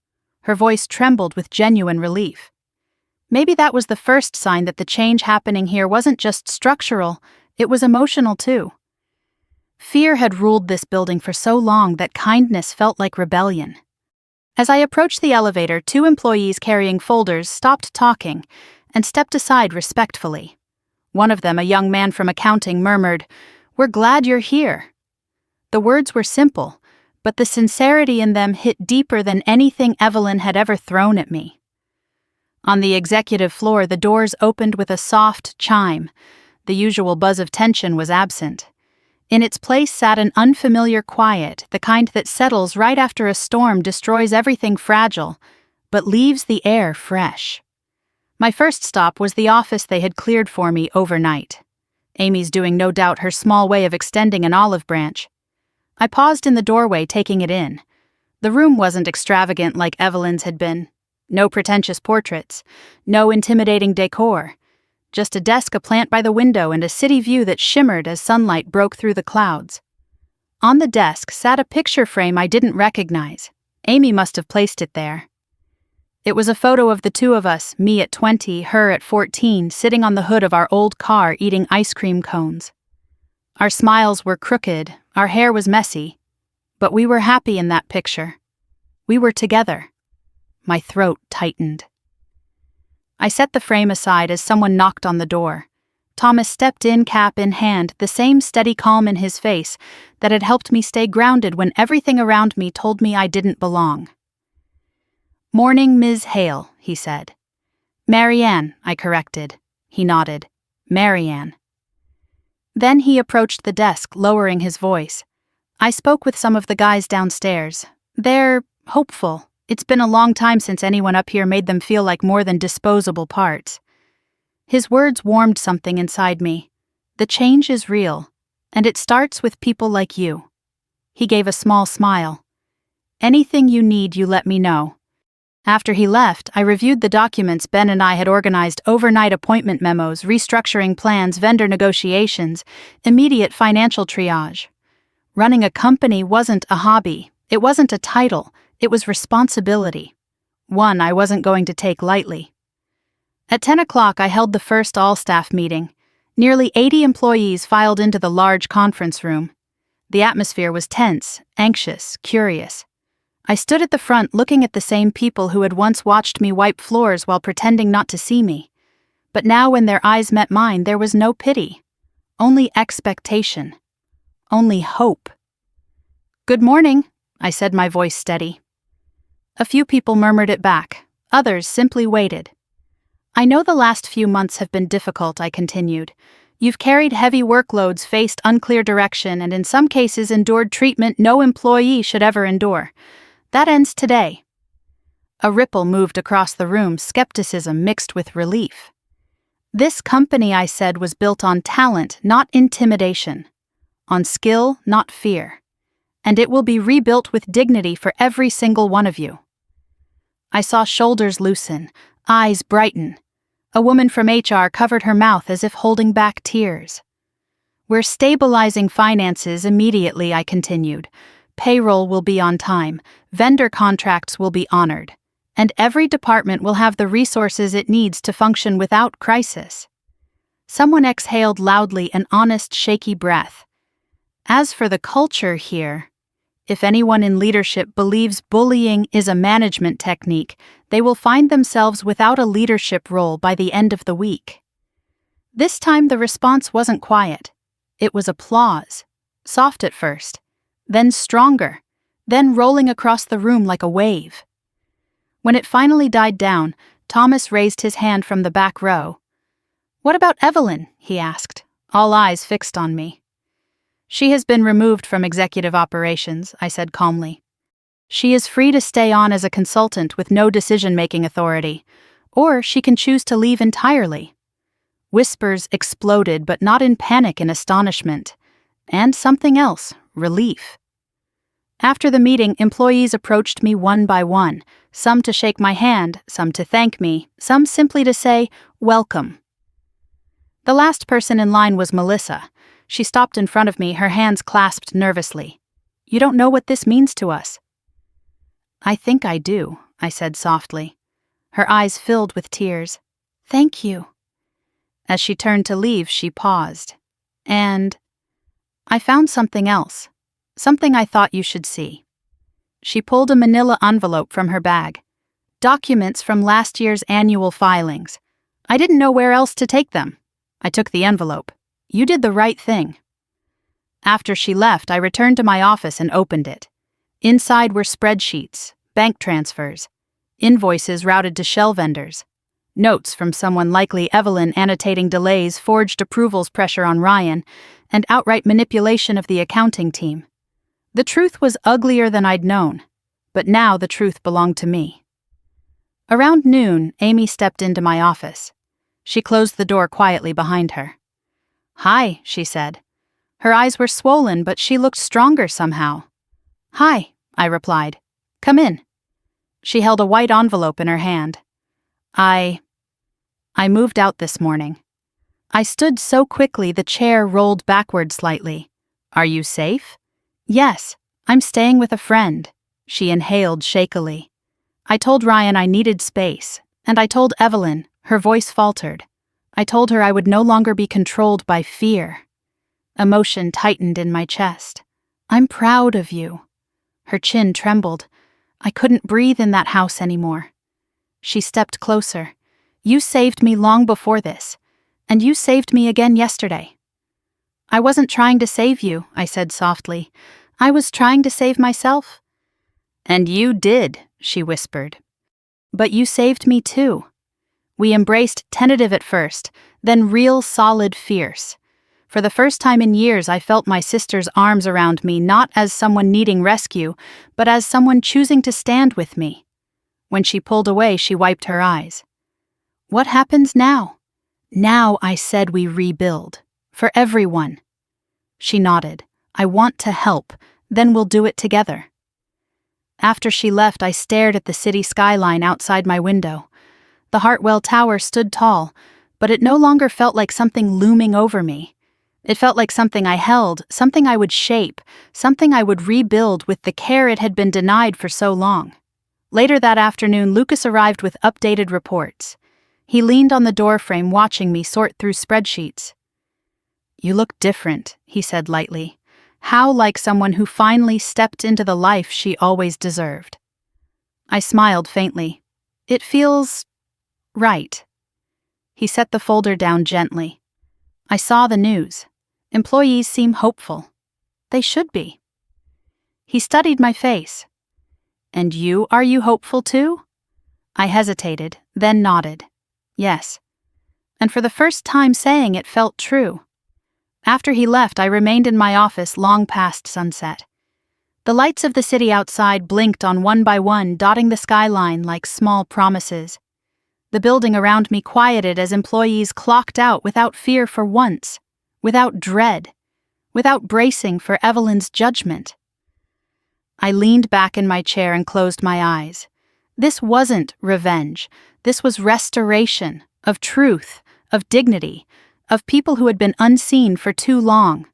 Her voice trembled with genuine relief. Maybe that was the first sign that the change happening here wasn't just structural, it was emotional too. Fear had ruled this building for so long that kindness felt like rebellion. As I approached the elevator, 2 employees carrying folders stopped talking and stepped aside respectfully. One of them, a young man from accounting, murmured, "We're glad you're here." The words were simple, but the sincerity in them hit deeper than anything Evelyn had ever thrown at me. On the executive floor, the doors opened with a soft chime. The usual buzz of tension was absent. In its place sat an unfamiliar quiet, the kind that settles right after a storm destroys everything fragile, but leaves the air fresh. My first stop was the office they had cleared for me overnight. Amy's doing no doubt her small way of extending an olive branch. I paused in the doorway, taking it in. The room wasn't extravagant like Evelyn's had been. No pretentious portraits, no intimidating decor. Just a desk, a plant by the window, and a city view that shimmered as sunlight broke through the clouds. On the desk sat a picture frame I didn't recognize. Amy must have placed it there. It was a photo of the 2 of us, me at 20, her at 14, sitting on the hood of our old car eating ice cream cones. Our smiles were crooked, our hair was messy, but we were happy in that picture. We were together. My throat tightened. I set the frame aside as someone knocked on the door. Thomas stepped in, cap in hand, the same steady calm in his face that had helped me stay grounded when everything around me told me I didn't belong. "Morning, Ms. Hale," he said. "Marianne," I corrected. He nodded. "Marianne." Then he approached the desk, lowering his voice. I spoke with some of the guys downstairs. They're hopeful. It's been a long time since anyone up here made them feel like more than disposable parts. His words warmed something inside me. The change is real, and it starts with people like you. He gave a small smile. "Anything you need, you let me know." After he left, I reviewed the documents Ben and I had organized: overnight appointment memos, restructuring plans, vendor negotiations, immediate financial triage. Running a company wasn't a hobby. It wasn't a title. It was responsibility. One I wasn't going to take lightly. At 10 o'clock, I held the first all-staff meeting. Nearly 80 employees filed into the large conference room. The atmosphere was tense, anxious, curious. I stood at the front looking at the same people who had once watched me wipe floors while pretending not to see me. But now when their eyes met mine, there was no pity. Only expectation. Only hope. "Good morning," I said, my voice steady. A few people murmured it back. Others simply waited. "I know the last few months have been difficult," I continued. "You've carried heavy workloads, faced unclear direction, and in some cases endured treatment no employee should ever endure. That ends today." A ripple moved across the room, skepticism mixed with relief. "This company," I said, "was built on talent, not intimidation. On skill, not fear. And it will be rebuilt with dignity for every single one of you." I saw shoulders loosen, eyes brighten. A woman from HR covered her mouth as if holding back tears. "We're stabilizing finances immediately," I continued. "Payroll will be on time, vendor contracts will be honored, and every department will have the resources it needs to function without crisis." Someone exhaled loudly, an honest, shaky breath. "As for the culture here, if anyone in leadership believes bullying is a management technique, they will find themselves without a leadership role by the end of the week." This time the response wasn't quiet. It was applause, soft at first, then stronger, then rolling across the room like a wave. When it finally died down, Thomas raised his hand from the back row. "What about Evelyn?" he asked, all eyes fixed on me. "She has been removed from executive operations," I said calmly. "She is free to stay on as a consultant with no decision-making authority, or she can choose to leave entirely." Whispers exploded, but not in panic and astonishment. And something else, relief. After the meeting, employees approached me one by one, some to shake my hand, some to thank me, some simply to say, "Welcome." The last person in line was Melissa. She stopped in front of me, her hands clasped nervously. "You don't know what this means to us." "I think I do," I said softly. Her eyes filled with tears. "Thank you." As she turned to leave, she paused. "And I found something else. Something I thought you should see." She pulled a manila envelope from her bag. Documents from last year's annual filings. I didn't know where else to take them. I took the envelope. "You did the right thing." After she left, I returned to my office and opened it. Inside were spreadsheets, bank transfers, invoices routed to shell vendors, notes from someone likely Evelyn annotating delays, forged approvals pressure on Ryan, and outright manipulation of the accounting team. The truth was uglier than I'd known, but now the truth belonged to me. Around noon, Amy stepped into my office. She closed the door quietly behind her. "Hi," she said. Her eyes were swollen, but she looked stronger somehow. "Hi," I replied. "Come in." She held a white envelope in her hand. I moved out this morning." I stood so quickly the chair rolled backward slightly. "Are you safe?" "Yes, I'm staying with a friend." She inhaled shakily. "I told Ryan I needed space, and I told Evelyn," her voice faltered. "I told her I would no longer be controlled by fear." Emotion tightened in my chest. "I'm proud of you." Her chin trembled. I couldn't breathe in that house anymore. She stepped closer. "You saved me long before this, and you saved me again yesterday." "I wasn't trying to save you," I said softly. "I was trying to save myself." "And you did," she whispered. "But you saved me too." We embraced, tentative at first, then real, solid, fierce. For the first time in years, I felt my sister's arms around me, not as someone needing rescue, but as someone choosing to stand with me. When she pulled away, she wiped her eyes. "What happens now?" "Now," I said, "we rebuild. For everyone." She nodded. "I want to help. Then we'll do it together." After she left, I stared at the city skyline outside my window. The Hartwell Tower stood tall, but it no longer felt like something looming over me. It felt like something I held, something I would shape, something I would rebuild with the care it had been denied for so long. Later that afternoon, Lucas arrived with updated reports. He leaned on the doorframe, watching me sort through spreadsheets. "You look different," he said lightly. How like someone who finally stepped into the life she always deserved. I smiled faintly. "It feels right." He set the folder down gently. I saw the news. Employees seem hopeful. They should be. He studied my face. "And you, are you hopeful too?" I hesitated, then nodded. "Yes." And for the first time saying it felt true. After he left, I remained in my office long past sunset. The lights of the city outside blinked on one by one, dotting the skyline like small promises. The building around me quieted as employees clocked out without fear for once, without dread, without bracing for Evelyn's judgment. I leaned back in my chair and closed my eyes. This wasn't revenge. This was restoration, of truth, of dignity, of people who had been unseen for too long.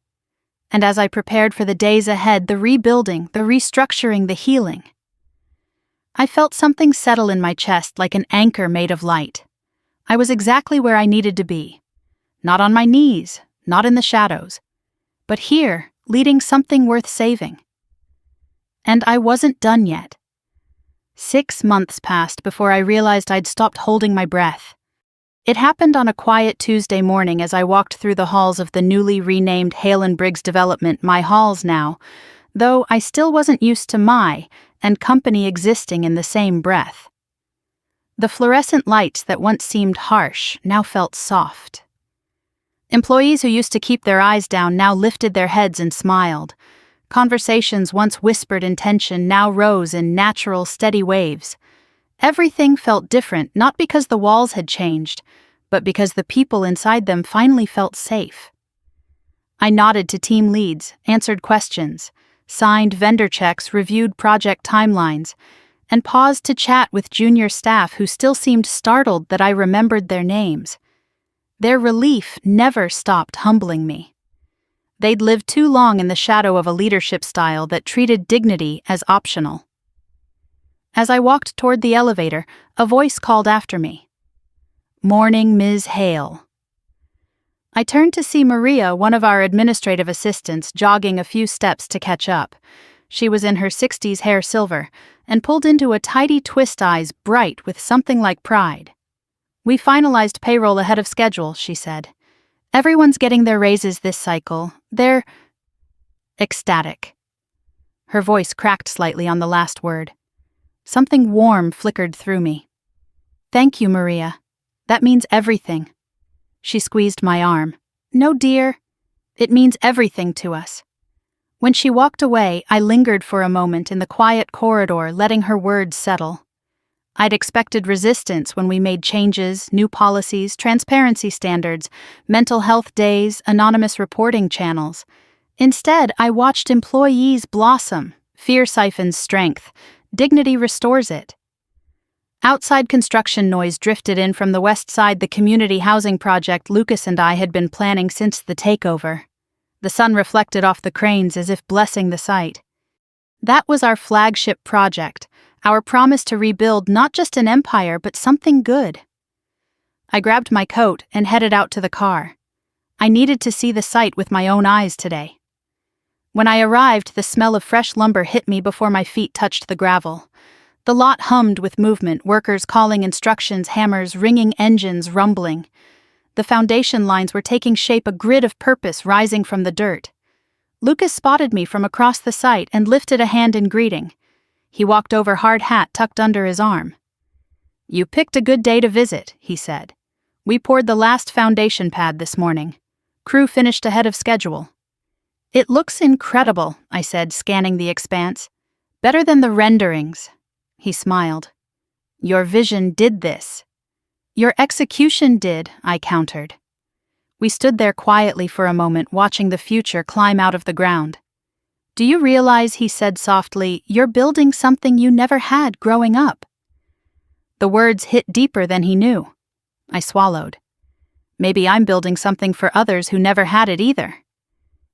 And as I prepared for the days ahead, the rebuilding, the restructuring, the healing, I felt something settle in my chest like an anchor made of light. I was exactly where I needed to be. Not on my knees, not in the shadows, but here, leading something worth saving. And I wasn't done yet. 6 months passed before I realized I'd stopped holding my breath. It happened on a quiet Tuesday morning as I walked through the halls of the newly renamed Hale & Briggs development, my halls now, though I still wasn't used to my and company existing in the same breath. The fluorescent lights that once seemed harsh now felt soft. Employees who used to keep their eyes down now lifted their heads and smiled. Conversations once whispered in tension now rose in natural, steady waves. Everything felt different, not because the walls had changed, but because the people inside them finally felt safe. I nodded to team leads, answered questions, signed vendor checks, reviewed project timelines, and paused to chat with junior staff who still seemed startled that I remembered their names. Their relief never stopped humbling me. They'd lived too long in the shadow of a leadership style that treated dignity as optional. As I walked toward the elevator, a voice called after me. "Morning, Ms. Hale." I turned to see Maria, one of our administrative assistants, jogging a few steps to catch up. She was in her 60s, hair silver, and pulled into a tidy twist, eyes bright with something like pride. "We finalized payroll ahead of schedule," she said. "Everyone's getting their raises this cycle. They're ecstatic." Her voice cracked slightly on the last word. Something warm flickered through me. "Thank you, Maria. That means everything." She squeezed my arm. "No, dear. It means everything to us." When she walked away, I lingered for a moment in the quiet corridor, letting her words settle. I'd expected resistance when we made changes, new policies, transparency standards, mental health days, anonymous reporting channels. Instead, I watched employees blossom. Fear siphons strength. Dignity restores it. Outside construction noise drifted in from the west side, the community housing project Lucas and I had been planning since the takeover. The sun reflected off the cranes as if blessing the site. That was our flagship project, our promise to rebuild not just an empire but something good. I grabbed my coat and headed out to the car. I needed to see the site with my own eyes today. When I arrived, the smell of fresh lumber hit me before my feet touched the gravel. The lot hummed with movement, workers calling instructions, hammers ringing, engines rumbling. The foundation lines were taking shape, a grid of purpose rising from the dirt. Lucas spotted me from across the site and lifted a hand in greeting. He walked over, hard hat tucked under his arm. "You picked a good day to visit," he said. "We poured the last foundation pad this morning. Crew finished ahead of schedule." "It looks incredible," I said, scanning the expanse. "Better than the renderings." He smiled. "Your vision did this." "Your execution did," I countered. We stood there quietly for a moment, watching the future climb out of the ground. "Do you realize," he said softly, "you're building something you never had growing up?" The words hit deeper than he knew. I swallowed. "Maybe I'm building something for others who never had it either."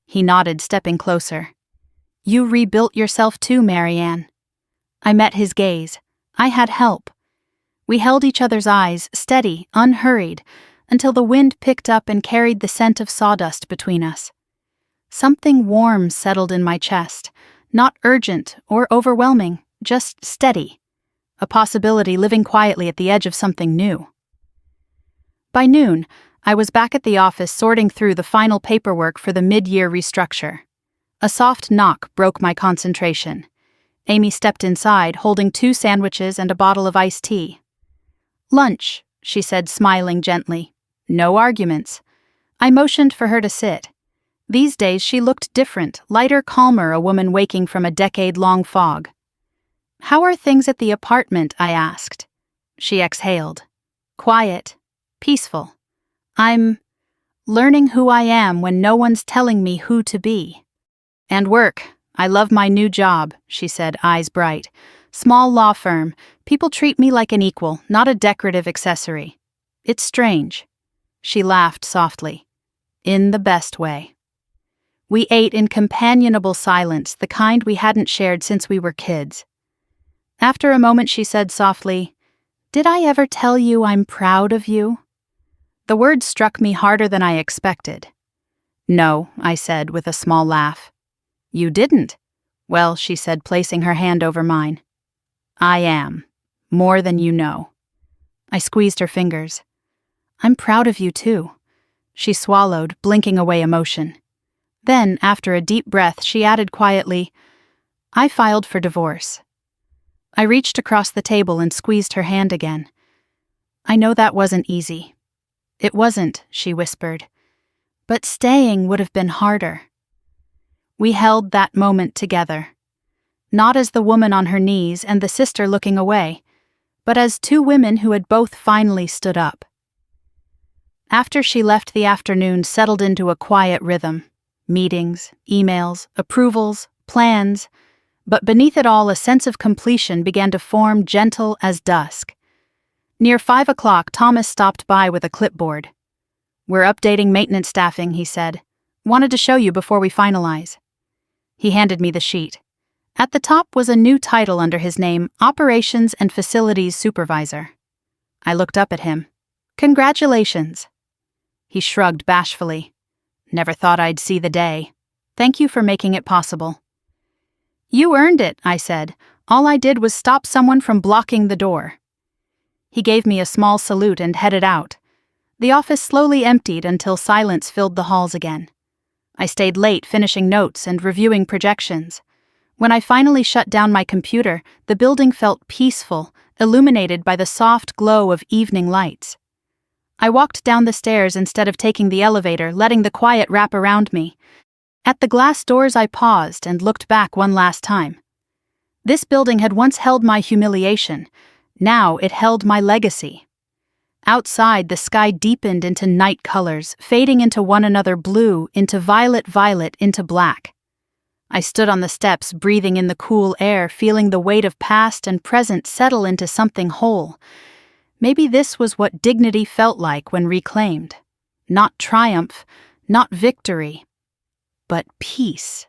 He nodded, stepping closer. "You rebuilt yourself too, Marianne." I met his gaze. I had help. We held each other's eyes, steady, unhurried, until the wind picked up and carried the scent of sawdust between us. Something warm settled in my chest, not urgent or overwhelming, just steady. A possibility living quietly at the edge of something new. By noon, I was back at the office sorting through the final paperwork for the mid-year restructure. A soft knock broke my concentration. Amy stepped inside, holding 2 sandwiches and a bottle of iced tea. "Lunch," she said, smiling gently. "No arguments." I motioned for her to sit. These days she looked different, lighter, calmer, a woman waking from a decade-long fog. "How are things at the apartment?" I asked. She exhaled. "Quiet. Peaceful. I'm learning who I am when no one's telling me who to be." "And work. I love my new job," she said, eyes bright. "Small law firm. People treat me like an equal, not a decorative accessory. It's strange." She laughed softly. "In the best way." We ate in companionable silence, the kind we hadn't shared since we were kids. After a moment she said softly, "Did I ever tell you I'm proud of you?" The word struck me harder than I expected. "No," I said with a small laugh. "You didn't?" "Well," she said, placing her hand over mine. "I am. More than you know." I squeezed her fingers. "I'm proud of you too." She swallowed, blinking away emotion. Then, after a deep breath, she added quietly, "I filed for divorce." I reached across the table and squeezed her hand again. "I know that wasn't easy." "It wasn't," she whispered. "But staying would have been harder." We held that moment together. Not as the woman on her knees and the sister looking away, but as 2 women who had both finally stood up. After she left, the afternoon settled into a quiet rhythm. Meetings, emails, approvals, plans, but beneath it all a sense of completion began to form, gentle as dusk. Near 5 o'clock, Thomas stopped by with a clipboard. "We're updating maintenance staffing," he said. "Wanted to show you before we finalize." He handed me the sheet. At the top was a new title under his name, Operations and Facilities Supervisor. I looked up at him. "Congratulations." He shrugged bashfully. "Never thought I'd see the day. Thank you for making it possible." "You earned it," I said. "All I did was stop someone from blocking the door." He gave me a small salute and headed out. The office slowly emptied until silence filled the halls again. I stayed late finishing notes and reviewing projections. When I finally shut down my computer, the building felt peaceful, illuminated by the soft glow of evening lights. I walked down the stairs instead of taking the elevator, letting the quiet wrap around me. At the glass doors I paused and looked back one last time. This building had once held my humiliation. Now it held my legacy. Outside, the sky deepened into night colors, fading into one another, blue, into violet, into black. I stood on the steps, breathing in the cool air, feeling the weight of past and present settle into something whole. Maybe this was what dignity felt like when reclaimed. Not triumph, not victory, but peace.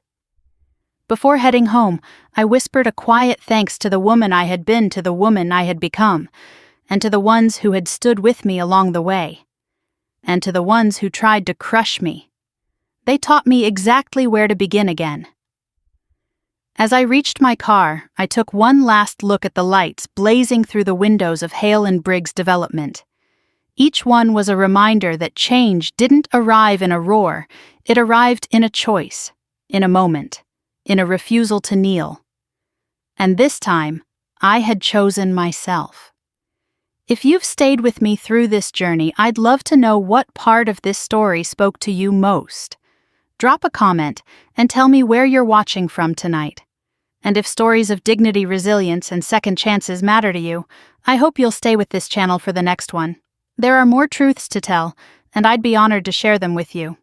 Before heading home, I whispered a quiet thanks to the woman I had been, to the woman I had become, and to the ones who had stood with me along the way, and to the ones who tried to crush me. They taught me exactly where to begin again. As I reached my car, I took one last look at the lights blazing through the windows of Hale and Briggs development. Each one was a reminder that change didn't arrive in a roar, it arrived in a choice, in a moment, in a refusal to kneel. And this time, I had chosen myself. If you've stayed with me through this journey, I'd love to know what part of this story spoke to you most. Drop a comment and tell me where you're watching from tonight. And if stories of dignity, resilience, and second chances matter to you, I hope you'll stay with this channel for the next one. There are more truths to tell, and I'd be honored to share them with you.